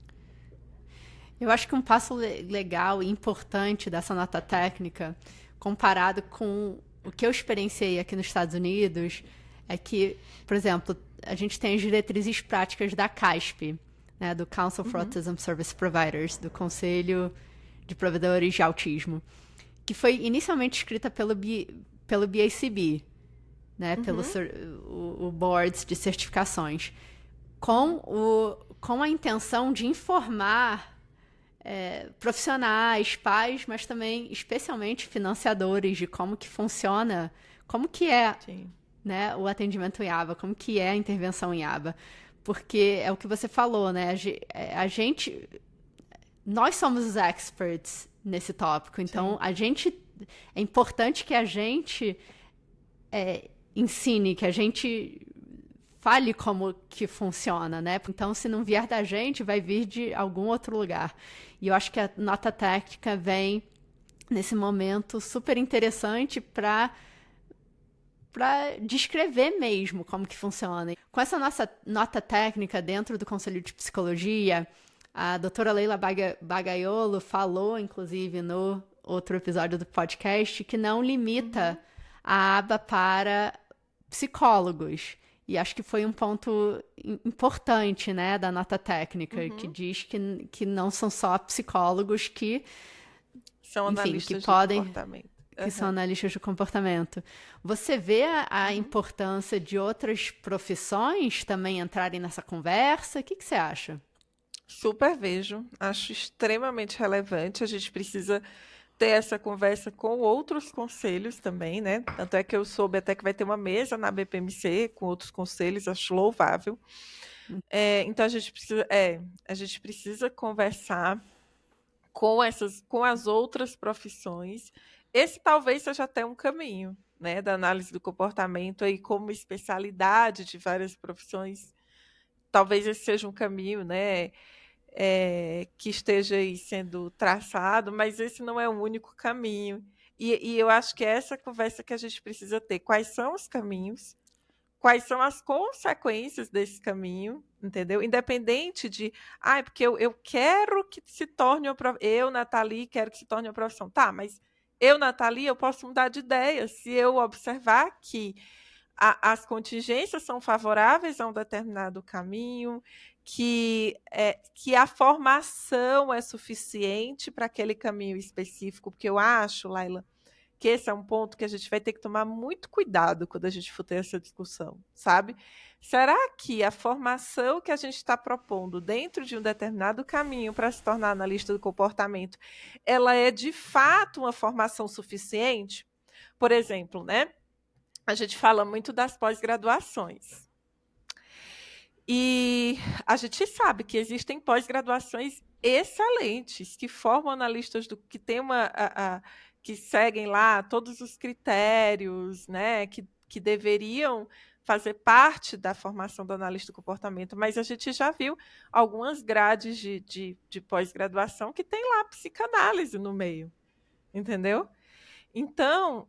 Eu acho que um passo legal e importante dessa nota técnica, comparado com o que eu experienciei aqui nos Estados Unidos, é que, por exemplo, a gente tem as diretrizes práticas da CASP, né, do Council for Autism Service Providers, do Conselho de Provedores de Autismo, que foi inicialmente escrita pelo BACB, né, pelo o Boards de Certificações, com a intenção de informar profissionais, pais, mas também especialmente financiadores de como que funciona, como que é, né, o atendimento em aba, como que é a intervenção em aba. Porque é o que você falou, né? Nós somos os experts nesse tópico, então é importante que a gente ensine, que a gente fale como que funciona, né? Então, se não vier da gente, vai vir de algum outro lugar. E eu acho que a nota técnica vem nesse momento super interessante para descrever mesmo como que funciona. Com essa nossa nota técnica dentro do Conselho de Psicologia, a doutora Leila Bagaiolo falou, inclusive, no outro episódio do podcast, que não limita a aba para psicólogos. E acho que foi um ponto importante, né, da nota técnica, que diz que não são só psicólogos que são analistas que podem, do comportamento. Que são analistas do comportamento. Você vê a importância de outras profissões também entrarem nessa conversa? O que você acha? Super vejo. Acho extremamente relevante. A gente precisa ter essa conversa com outros conselhos também, né? Tanto é que eu soube até que vai ter uma mesa na BPMC com outros conselhos, acho louvável. Então a gente precisa conversar com as outras profissões. Esse talvez seja até um caminho, né, da análise do comportamento aí como especialidade de várias profissões. Talvez esse seja um caminho, né, que esteja aí sendo traçado, mas esse não é o único caminho. E eu acho que é essa conversa que a gente precisa ter. Quais são os caminhos? Quais são as consequências desse caminho, entendeu? Independente de, porque eu quero que se torne eu, Nathalie, quero que se torne uma profissão. Tá, mas eu, Nathalie, eu posso mudar de ideia se eu observar que as contingências são favoráveis a um determinado caminho, que a formação é suficiente para aquele caminho específico, porque eu acho, Laila, que esse é um ponto que a gente vai ter que tomar muito cuidado quando a gente for ter essa discussão, sabe? Será que a formação que a gente está propondo dentro de um determinado caminho para se tornar analista do comportamento, ela é de fato uma formação suficiente? Por exemplo, né? A gente fala muito das pós-graduações. E a gente sabe que existem pós-graduações excelentes que formam analistas que tem que seguem lá todos os critérios, né, que deveriam fazer parte da formação do analista do comportamento, mas a gente já viu algumas grades de pós-graduação que tem lá psicanálise no meio, entendeu? Então,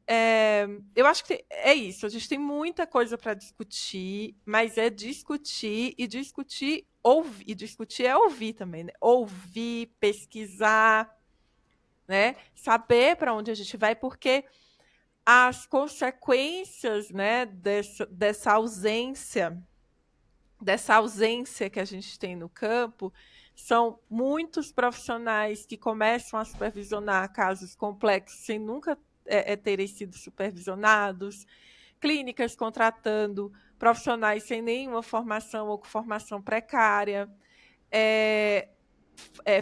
eu acho que é isso. A gente tem muita coisa para discutir, mas é discutir e discutir, ouvir. E discutir é ouvir também, né? Ouvir, pesquisar, né? Saber para onde a gente vai, porque as consequências, né, dessa ausência que a gente tem no campo são muitos profissionais que começam a supervisionar casos complexos sem nunca terem sido supervisionados, clínicas contratando profissionais sem nenhuma formação ou com formação precária,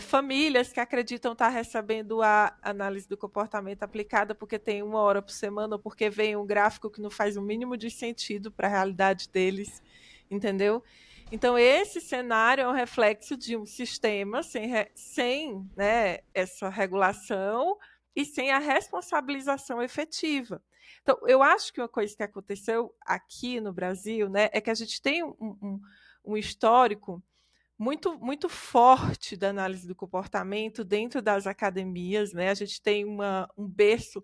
famílias que acreditam estar recebendo a análise do comportamento aplicada porque tem 1 hora por semana ou porque vem um gráfico que não faz o mínimo de sentido para a realidade deles, entendeu? Então, esse cenário é um reflexo de um sistema sem né, essa regulação e sem a responsabilização efetiva. Então, eu acho que uma coisa que aconteceu aqui no Brasil, né, é que a gente tem um histórico muito, muito forte da análise do comportamento dentro das academias, né? A gente tem um berço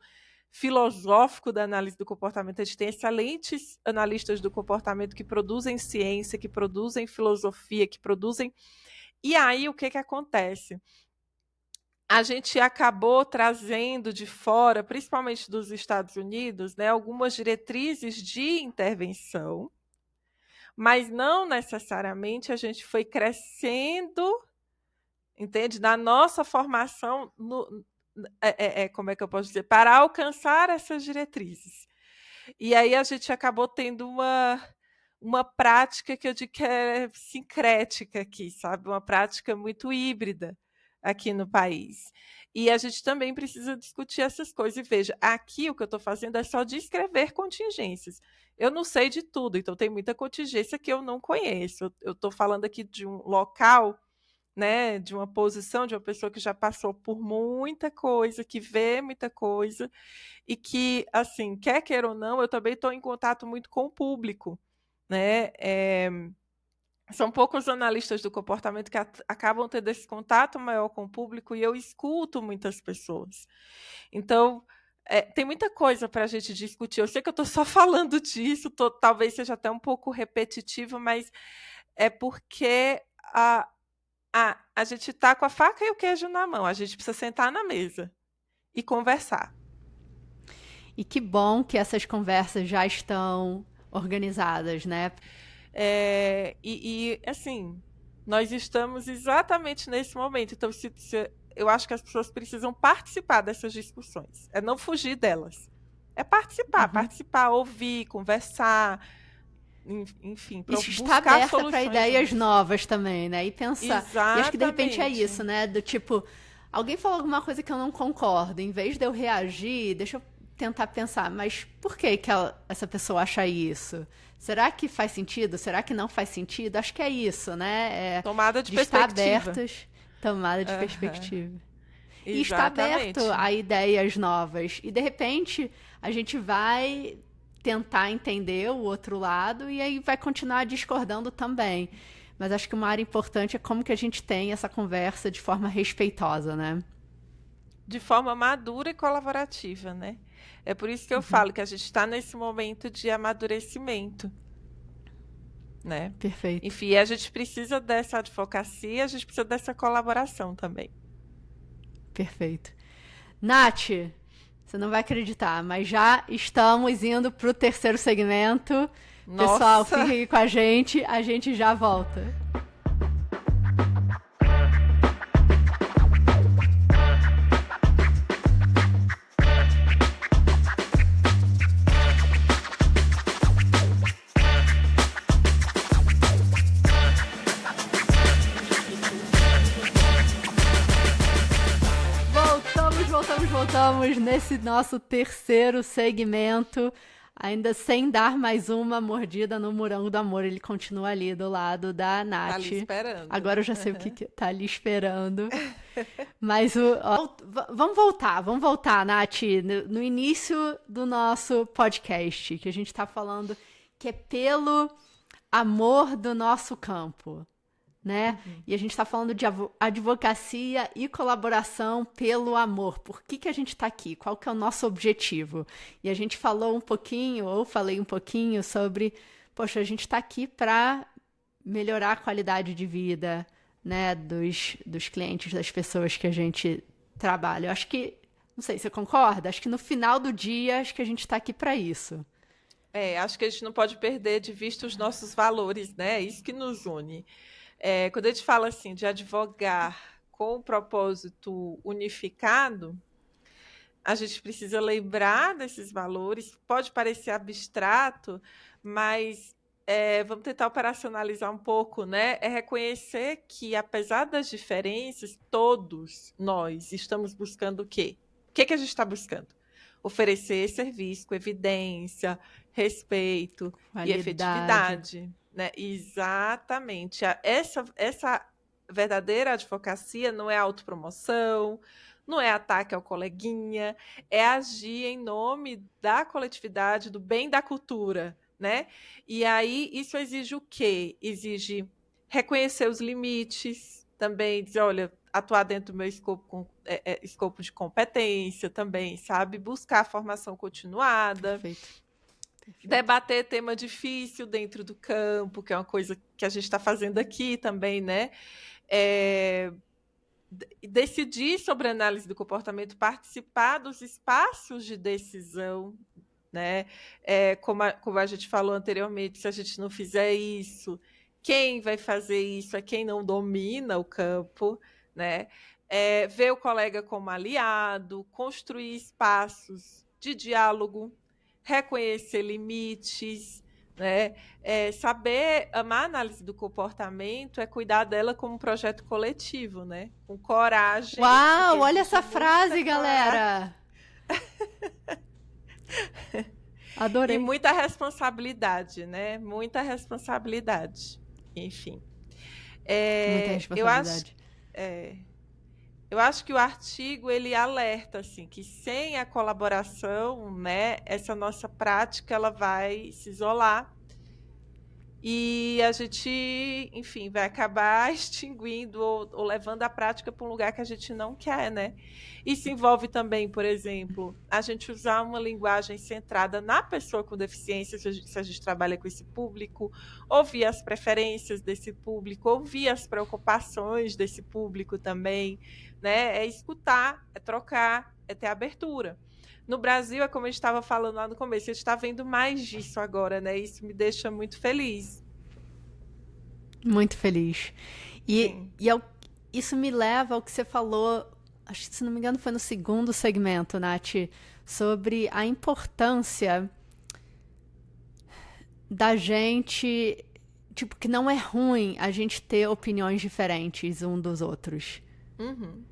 filosófico da análise do comportamento, a gente tem excelentes analistas do comportamento que produzem ciência, que produzem filosofia, que produzem... E aí, o que acontece? A gente acabou trazendo de fora, principalmente dos Estados Unidos, né, algumas diretrizes de intervenção, mas não necessariamente a gente foi crescendo, entende? Na nossa formação, como é que eu posso dizer? Para alcançar essas diretrizes. E aí a gente acabou tendo uma prática que eu digo que é sincrética aqui, sabe? Uma prática muito híbrida aqui no país. E a gente também precisa discutir essas coisas. E veja, aqui o que eu estou fazendo é só descrever contingências. Eu não sei de tudo, então tem muita contingência que eu não conheço. Eu estou falando aqui de um local, né, de uma posição de uma pessoa que já passou por muita coisa, que vê muita coisa, e que, assim, quer queira ou não, eu também estou em contato muito com o público, né? São poucos analistas do comportamento que acabam tendo esse contato maior com o público e eu escuto muitas pessoas. Então, tem muita coisa para a gente discutir. Eu sei que eu estou só falando disso, talvez seja até um pouco repetitivo, mas é porque a gente está com a faca e o queijo na mão. A gente precisa sentar na mesa e conversar. E que bom que essas conversas já estão organizadas, né? Assim, nós estamos exatamente nesse momento. Então, eu acho que as pessoas precisam participar dessas discussões. É não fugir delas. É participar, ouvir, conversar, enfim, está aberta para ideias novas também, né? E pensar. Exatamente. E acho que de repente é isso, né? Do tipo, alguém falou alguma coisa que eu não concordo. Em vez de eu reagir, deixa eu tentar pensar, mas por que que essa pessoa acha isso? Será que faz sentido? Será que não faz sentido? Acho que é isso, né? Tomada de De estar perspectiva. abertos, tomada de Aham. perspectiva. E estar aberto Exatamente. a ideias novas. E de repente a gente vai tentar entender o outro lado e aí vai continuar discordando também. Mas acho que uma área importante é como que a gente tem essa conversa de forma respeitosa, né? De forma madura e colaborativa, né? É por isso que eu falo que a gente está nesse momento de amadurecimento, né? Perfeito, Enfim, a gente precisa dessa advocacia, a gente precisa dessa colaboração também. perfeito. Nath, você não vai acreditar, mas já estamos indo para o terceiro segmento. Pessoal, Nossa! fiquem aí com a gente já volta. Voltamos nesse nosso terceiro segmento, ainda sem dar mais uma mordida no morango do amor. Ele continua ali do lado da Tá Nath. ali esperando. Agora eu já sei o que tá ali esperando. Mas vamos voltar, Nath, no início do nosso podcast, que a gente tá falando que é pelo amor do nosso campo, né? E a gente está falando de advocacia e colaboração pelo amor. Por que a gente está aqui? Qual que é o nosso objetivo? E a gente falou um pouquinho, ou falei um pouquinho sobre, poxa, a gente está aqui para melhorar a qualidade de vida, né, dos clientes, das pessoas que a gente trabalha. Eu acho que, não sei, você concorda? Acho que no final do dia, acho que a gente está aqui para isso. Acho que a gente não pode perder de vista os nossos valores, né? É isso que nos une. Quando a gente fala assim de advogar com o propósito unificado, a gente precisa lembrar desses valores. Pode parecer abstrato, mas vamos tentar operacionalizar um pouco, né? É reconhecer que, apesar das diferenças, todos nós estamos buscando o quê? O que a gente está buscando? Oferecer serviço com evidência, respeito e Qualidade. efetividade, né? Exatamente. Essa verdadeira advocacia não é autopromoção, não é ataque ao coleguinha, é agir em nome da coletividade, do bem da cultura, né? E aí isso exige o quê? Exige reconhecer os limites, também dizer, olha, atuar dentro do meu escopo de competência também, sabe? Buscar a formação continuada, Perfeito. Perfeito. debater tema difícil dentro do campo, que é uma coisa que a gente está fazendo aqui também, né? Decidir sobre a análise do comportamento, participar dos espaços de decisão, né? Como a gente falou anteriormente, se a gente não fizer isso, quem vai fazer isso é quem não domina o campo, né? Ver o colega como aliado, construir espaços de diálogo, reconhecer limites, né? Saber amar a análise do comportamento é cuidar dela como um projeto coletivo, né? Com coragem. Uau, olha essa frase, galera! Adorei. E muita responsabilidade, né? Muita responsabilidade. Enfim. Muita responsabilidade. Eu acho que o artigo ele alerta assim que sem a colaboração, né, essa nossa prática ela vai se isolar e a gente, enfim, vai acabar extinguindo ou levando a prática para um lugar que a gente não quer, né? Isso envolve também, por exemplo, a gente usar uma linguagem centrada na pessoa com deficiência, se a gente trabalha com esse público, ouvir as preferências desse público, ouvir as preocupações desse público também, né? É escutar, é trocar, é ter abertura. No Brasil, é como a gente estava falando lá no começo, a gente está vendo mais disso agora, né? Isso me deixa muito feliz. Muito feliz. Sim. Isso me leva ao que você falou, acho que se não me engano foi no segundo segmento, Nath, sobre a importância da gente, que não é ruim a gente ter opiniões diferentes um dos outros. Uhum.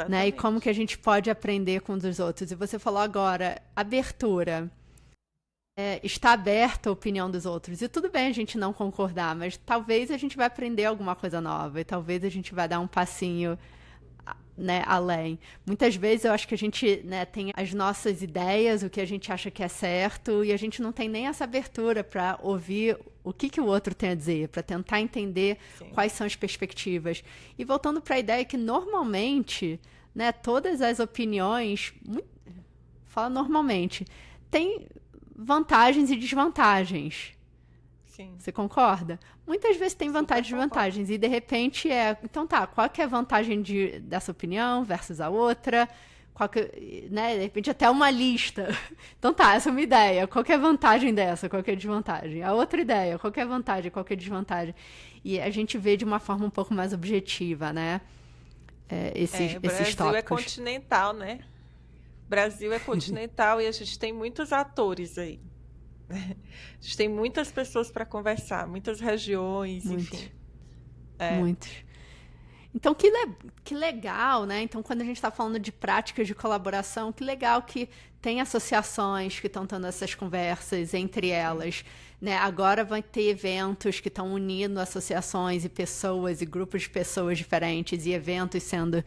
né? E como Exatamente. que a gente pode aprender com os outros. E você falou agora, abertura. Está aberta a opinião dos outros. E tudo bem a gente não concordar, mas talvez a gente vai aprender alguma coisa nova. E talvez a gente vai dar um passinho, né, além. Muitas vezes eu acho que a gente, né, tem as nossas ideias, o que a gente acha que é certo, e a gente não tem nem essa abertura para ouvir o que o outro tem a dizer, para tentar entender Sim. quais são as perspectivas. E voltando para a ideia que normalmente, né, todas as opiniões, fala normalmente, tem vantagens e desvantagens. Sim. Você concorda? Muitas vezes tem Super vantagens e concordo. desvantagens. E de repente então tá, qual que é a vantagem dessa opinião versus a outra? Qual que, né? De repente até uma lista. Então tá, essa é uma ideia. Qual que é a vantagem dessa? Qual que é a desvantagem? A outra ideia, qual que é a vantagem? Qual que é a desvantagem? E a gente vê de uma forma um pouco mais objetiva, né? O Esses Brasil é tópicos. continental, né? O Brasil é continental e a gente tem muitos atores aí. A gente tem muitas pessoas para conversar, muitas regiões, Muitos, enfim. É. muitos. Então, que legal, né? Então, quando a gente está falando de práticas de colaboração, que legal que tem associações que estão tendo essas conversas entre Sim. elas, né? Agora vai ter eventos que estão unindo associações e pessoas e grupos de pessoas diferentes e eventos sendo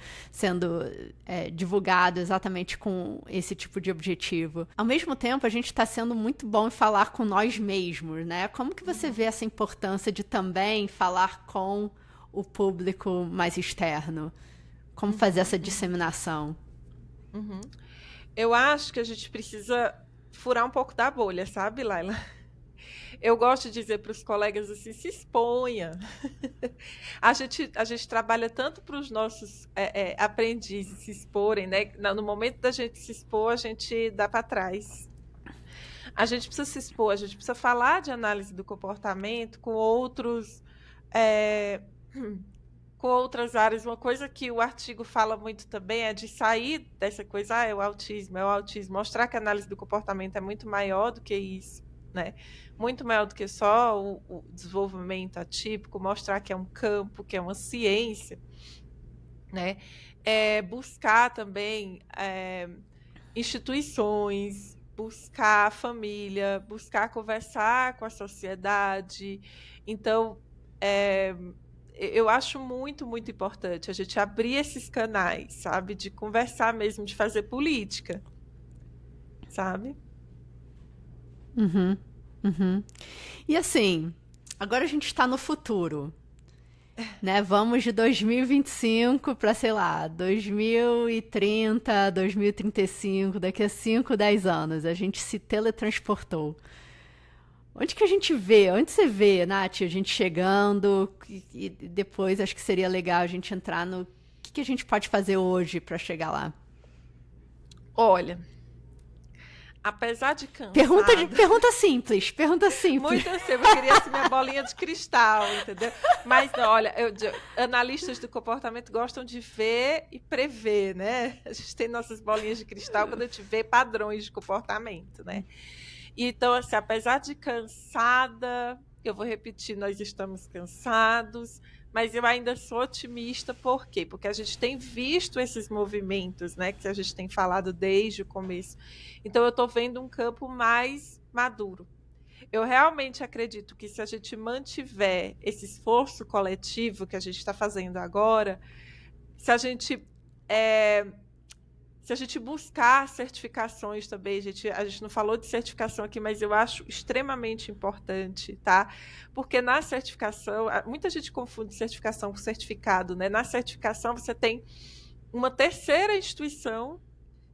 divulgados exatamente com esse tipo de objetivo. Ao mesmo tempo, a gente está sendo muito bom em falar com nós mesmos, né? Como que você vê essa importância de também falar com o público mais externo? Como fazer essa disseminação? Uhum. Eu acho que a gente precisa furar um pouco da bolha, sabe, Laila? Eu gosto de dizer para os colegas assim, se exponha. A gente trabalha tanto para os nossos aprendizes se exporem, né? No momento da gente se expor, a gente dá para trás. A gente precisa se expor, a gente precisa falar de análise do comportamento com outros, é, com outras áreas. Uma coisa que o artigo fala muito também é de sair dessa coisa, é o autismo, mostrar que a análise do comportamento é muito maior do que isso, né? Muito maior do que só o desenvolvimento atípico, mostrar que é um campo, que é uma ciência, né? Buscar também instituições, buscar a família, buscar conversar com a sociedade. Então, eu acho muito, muito importante a gente abrir esses canais, sabe? De conversar mesmo, de fazer política, sabe? Uhum, uhum. E assim, agora a gente está no futuro, né? Vamos de 2025 para, sei lá, 2030, 2035, daqui a 5, 10 anos. A gente se teletransportou. Onde que a gente vê? Onde você vê, Nath, a gente chegando? E depois acho que seria legal a gente entrar no que a gente pode fazer hoje para chegar lá. Olha, apesar de Pergunta, cansada, pergunta simples, pergunta simples. muito assim, eu queria assim, minha bolinha de cristal, entendeu? Mas não, olha, analistas do comportamento gostam de ver e prever, né? A gente tem nossas bolinhas de cristal quando a gente vê padrões de comportamento, né? Então, assim, apesar de cansada, eu vou repetir, nós estamos cansados, mas eu ainda sou otimista, por quê? Porque a gente tem visto esses movimentos, né, que a gente tem falado desde o começo. Então, eu estou vendo um campo mais maduro. Eu realmente acredito que se a gente mantiver esse esforço coletivo que a gente está fazendo agora, se a gente é, se a gente buscar certificações também, a gente não falou de certificação aqui, mas eu acho extremamente importante, tá? Porque na certificação, muita gente confunde certificação com certificado, né? Na certificação você tem uma terceira instituição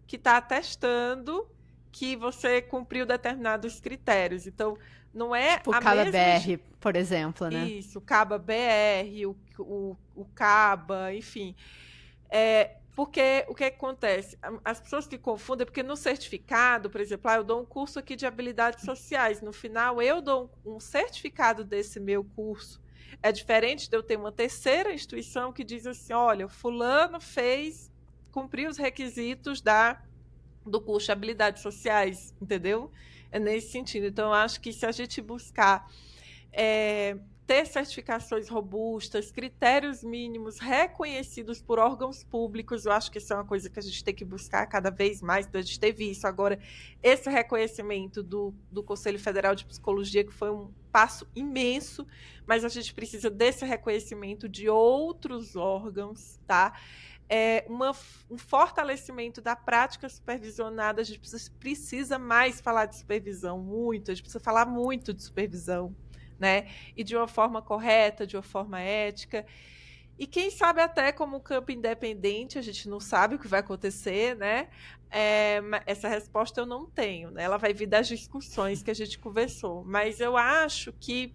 que está atestando que você cumpriu determinados critérios. Então, não é Tipo o a mesma KBR, por exemplo, né? isso, o CABA BR, o CABA, enfim. Porque o que acontece? As pessoas que confundem, porque no certificado, por exemplo, eu dou um curso aqui de habilidades sociais, no final eu dou um certificado desse meu curso. É diferente de eu ter uma terceira instituição que diz assim, olha, fulano cumpriu os requisitos do curso de habilidades sociais, entendeu? É nesse sentido. Então, eu acho que se a gente buscar ter certificações robustas, critérios mínimos reconhecidos por órgãos públicos. Eu acho que isso é uma coisa que a gente tem que buscar cada vez mais. Então, a gente teve isso agora, esse reconhecimento do Conselho Federal de Psicologia, que foi um passo imenso, mas a gente precisa desse reconhecimento de outros órgãos, tá? Um fortalecimento da prática supervisionada. A gente precisa mais falar de supervisão, muito. A gente precisa falar muito de supervisão, né? E de uma forma correta, de uma forma ética. E quem sabe até como campo independente, a gente não sabe o que vai acontecer, né? Essa resposta eu não tenho, né? Ela vai vir das discussões que a gente conversou. Mas eu acho que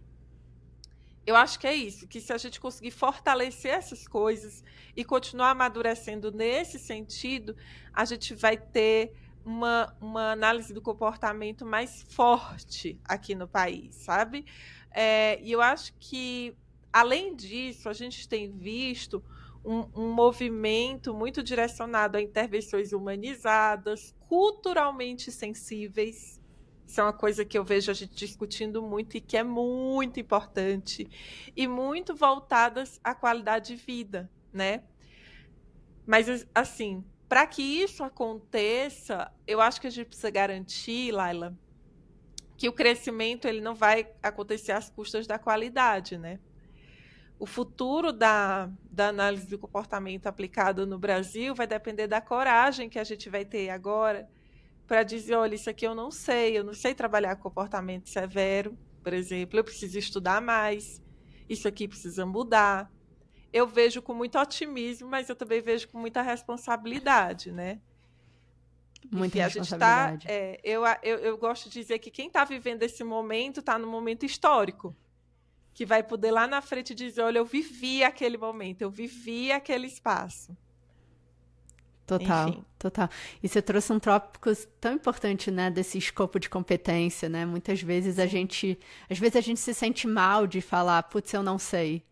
é isso, que se a gente conseguir fortalecer essas coisas e continuar amadurecendo nesse sentido, a gente vai ter uma análise do comportamento mais forte aqui no país, sabe? E eu acho que, além disso, a gente tem visto um movimento muito direcionado a intervenções humanizadas, culturalmente sensíveis. Isso é uma coisa que eu vejo a gente discutindo muito e que é muito importante. E muito voltadas à qualidade de vida, né? Mas, assim, para que isso aconteça, eu acho que a gente precisa garantir, Laila, que o crescimento ele não vai acontecer às custas da qualidade, né? O futuro da análise do comportamento aplicado no Brasil vai depender da coragem que a gente vai ter agora para dizer, olha, isso aqui eu não sei trabalhar com comportamento severo, por exemplo, eu preciso estudar mais, isso aqui precisa mudar. Eu vejo com muito otimismo, mas eu também vejo com muita responsabilidade, né? Muita Enfim, responsabilidade. Eu gosto de dizer que quem está vivendo esse momento está no momento histórico, que vai poder lá na frente dizer, olha, eu vivi aquele momento, eu vivi aquele espaço. Total, Enfim. total. E você trouxe um tópico tão importante, né, desse escopo de competência, né? Muitas vezes às vezes a gente se sente mal de falar, putz, eu não sei,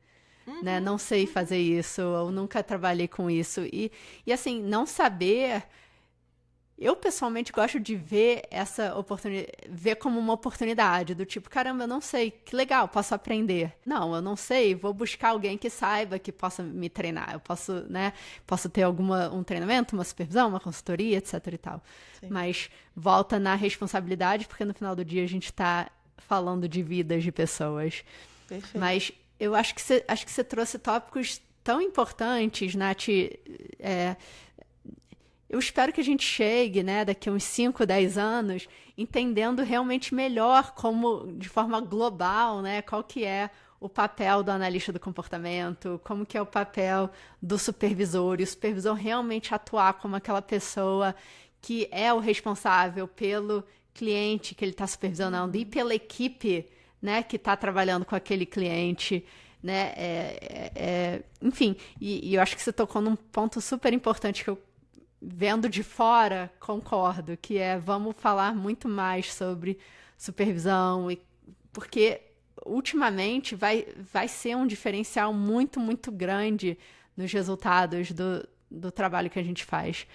né? Não sei fazer isso, ou nunca trabalhei com isso. E assim, não saber. Eu, pessoalmente, gosto de ver essa oportunidade, ver como uma oportunidade, do tipo, caramba, eu não sei, que legal, posso aprender. Não, eu não sei, vou buscar alguém que saiba, que possa me treinar. Eu posso, né, posso ter um treinamento, uma supervisão, uma consultoria, etc e tal. Sim. Mas volta na responsabilidade, porque no final do dia a gente está falando de vidas de pessoas. Perfeito. Mas eu acho que você trouxe tópicos tão importantes, Nath. Eu espero que a gente chegue, né, daqui a uns 5, 10 anos, entendendo realmente melhor como, de forma global, né, qual que é o papel do analista do comportamento, como que é o papel do supervisor, e o supervisor realmente atuar como aquela pessoa que é o responsável pelo cliente que ele está supervisionando e pela equipe, né, que está trabalhando com aquele cliente, né, enfim, e eu acho que você tocou num ponto super importante que eu, vendo de fora, concordo, que vamos falar muito mais sobre supervisão, porque ultimamente vai ser um diferencial muito, muito grande nos resultados do trabalho que a gente faz.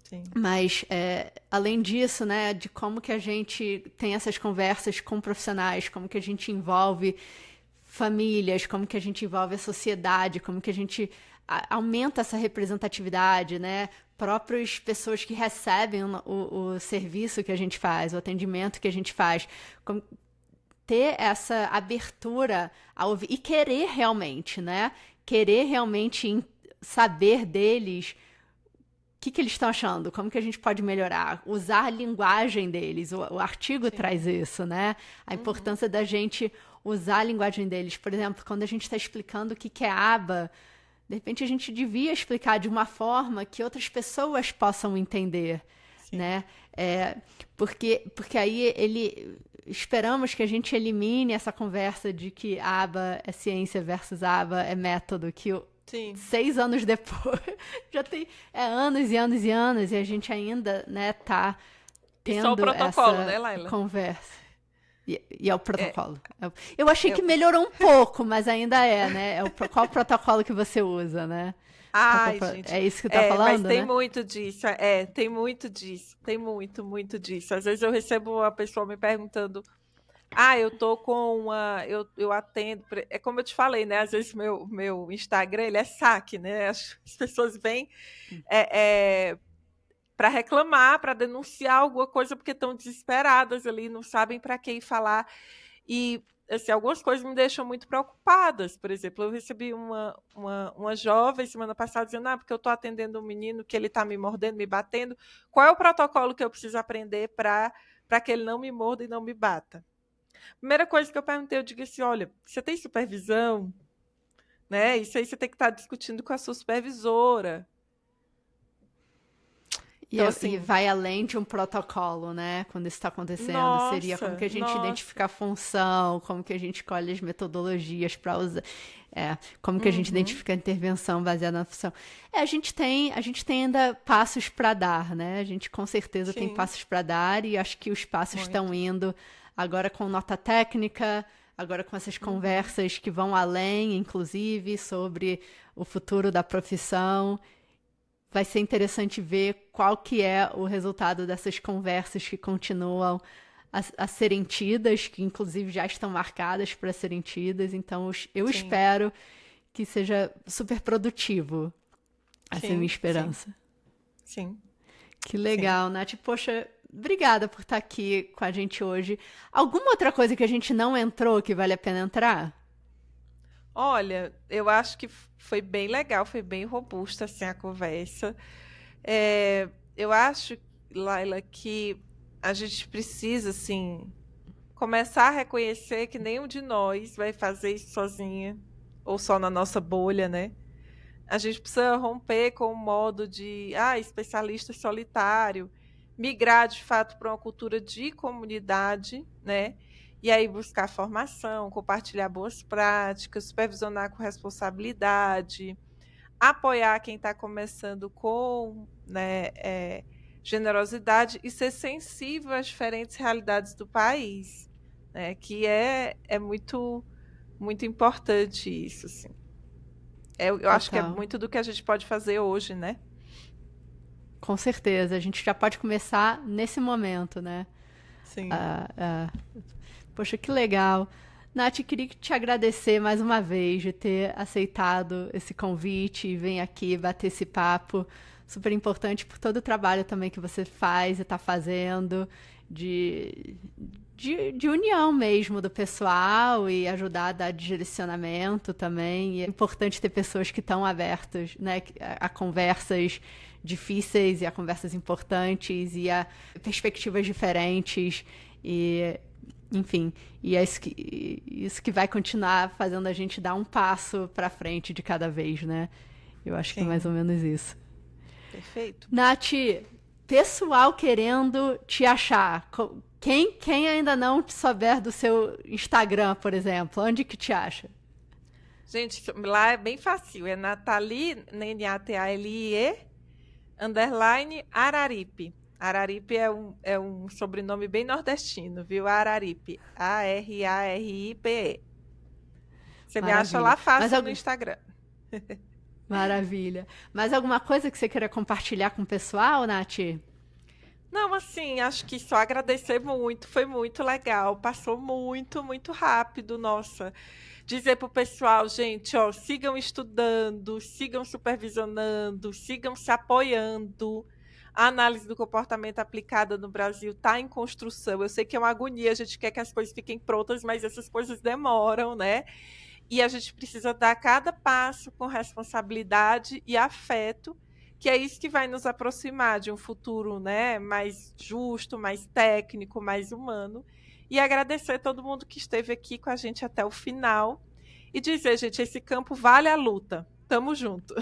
Sim. Mas, além disso, né, de como que a gente tem essas conversas com profissionais, como que a gente envolve famílias, como que a gente envolve a sociedade, como que a gente aumenta essa representatividade, né? Próprias pessoas que recebem o serviço que a gente faz, o atendimento que a gente faz, ter essa abertura a ouvir e querer realmente, né? Querer realmente saber deles o que eles estão achando, como que a gente pode melhorar, usar a linguagem deles. O artigo traz isso, né? A importância da gente usar a linguagem deles. Por exemplo, quando a gente está explicando o que é aba, de repente a gente devia explicar de uma forma que outras pessoas possam entender, sim, né? Porque aí esperamos que a gente elimine essa conversa de que aba é ciência versus aba é método, que sim, 6 anos depois já tem anos e anos e anos e a gente ainda, né, tá tendo só o protocolo, essa, né, Laila? Conversa. E é o protocolo. Eu achei que melhorou um pouco, mas ainda né? Qual o protocolo que você usa, né? Ai, gente. É isso que tá falando, mas tem, né? muito disso. Tem muito disso. Tem muito, muito disso. Às vezes eu recebo uma pessoa me perguntando, eu tô com uma. Eu atendo. É como eu te falei, né? Às vezes meu Instagram ele é saque, né? As pessoas vêm para reclamar, para denunciar alguma coisa, porque estão desesperadas ali, não sabem para quem falar. E assim, algumas coisas me deixam muito preocupadas. Por exemplo, eu recebi uma jovem semana passada dizendo: porque eu estou atendendo um menino que ele está me mordendo, me batendo. Qual é o protocolo que eu preciso aprender para que ele não me morda e não me bata? Primeira coisa que eu perguntei, eu digo assim: olha, você tem supervisão? Né? Isso aí você tem que estar discutindo com a sua supervisora. Então, E assim, vai além de um protocolo, né? Quando isso está acontecendo. Seria como nossa, que a gente nossa. identifica a função, como que a gente escolhe as metodologias para usar. Como que a gente Uhum, identifica a intervenção baseada na função. A gente tem ainda passos para dar, né? A gente com certeza tem sim, passos para dar e acho que os passos estão muito. indo agora com nota técnica, agora com essas Uhum, conversas que vão além, inclusive, sobre o futuro da profissão. Vai ser interessante ver qual que é o resultado dessas conversas que continuam a serem tidas, que inclusive já estão marcadas para serem tidas. Então, eu sim, espero que seja super produtivo. Essa é a minha sim, sim, esperança. sim, Que sim. legal, Nath. Poxa, obrigada por estar aqui com a gente hoje. Alguma outra coisa que a gente não entrou que vale a pena entrar? Olha, eu acho que foi bem legal, foi bem robusta assim a conversa. Eu acho, Laila, que a gente precisa assim começar a reconhecer que nenhum de nós vai fazer isso sozinha ou só na nossa bolha, né? A gente precisa romper com o modo de, especialista solitário, migrar de fato para uma cultura de comunidade, né? E aí buscar formação, compartilhar boas práticas, supervisionar com responsabilidade, apoiar quem está começando com, né, generosidade e ser sensível às diferentes realidades do país, né? Que é muito, muito importante isso, assim. Eu acho que é Total. muito do que a gente pode fazer hoje, né? Com certeza. A gente já pode começar nesse momento, né? Sim. Ah, ah, Poxa, que legal. Nath, queria te agradecer mais uma vez de ter aceitado esse convite e vir aqui bater esse papo. Super importante por todo o trabalho também que você faz e está fazendo de, de união mesmo do pessoal e ajudar a dar direcionamento também. E é importante ter pessoas que estão abertas, né, a conversas difíceis e a conversas importantes e a perspectivas diferentes. E enfim, e é isso que vai continuar fazendo a gente dar um passo para frente de cada vez, né? Eu acho que é mais Sim. ou menos isso. Perfeito. Nath, pessoal querendo te achar, quem ainda não souber do seu Instagram, por exemplo, onde que te acha? Gente, lá é bem fácil. É Nathalie, Natalie, underline Araripe. Araripe é um sobrenome bem nordestino, viu? Araripe. Araripe. Você me acha Maravilha. lá fácil no Instagram. Maravilha. Mais alguma coisa que você queira compartilhar com o pessoal, Nath? Não, assim, acho que só agradecer muito, foi muito legal, passou muito, muito rápido, nossa. Dizer pro pessoal, gente, ó, sigam estudando, sigam supervisionando, sigam se apoiando. A análise do comportamento aplicada no Brasil está em construção. Eu sei que é uma agonia, a gente quer que as coisas fiquem prontas, mas essas coisas demoram, né? E a gente precisa dar cada passo com responsabilidade e afeto, que é isso que vai nos aproximar de um futuro, né, mais justo, mais técnico, mais humano. E agradecer a todo mundo que esteve aqui com a gente até o final e dizer, gente, esse campo vale a luta. Tamo junto.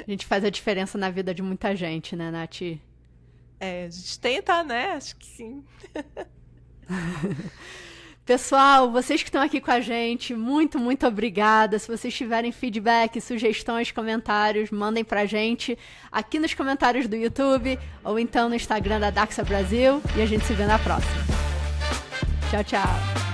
A gente faz a diferença na vida de muita gente, né, Nath? A gente tenta, né? Acho que sim. Pessoal, vocês que estão aqui com a gente, muito, muito obrigada. Se vocês tiverem feedback, sugestões, comentários, mandem pra gente aqui nos comentários do YouTube ou então no Instagram da Daxa Brasil e a gente se vê na próxima. Tchau, tchau.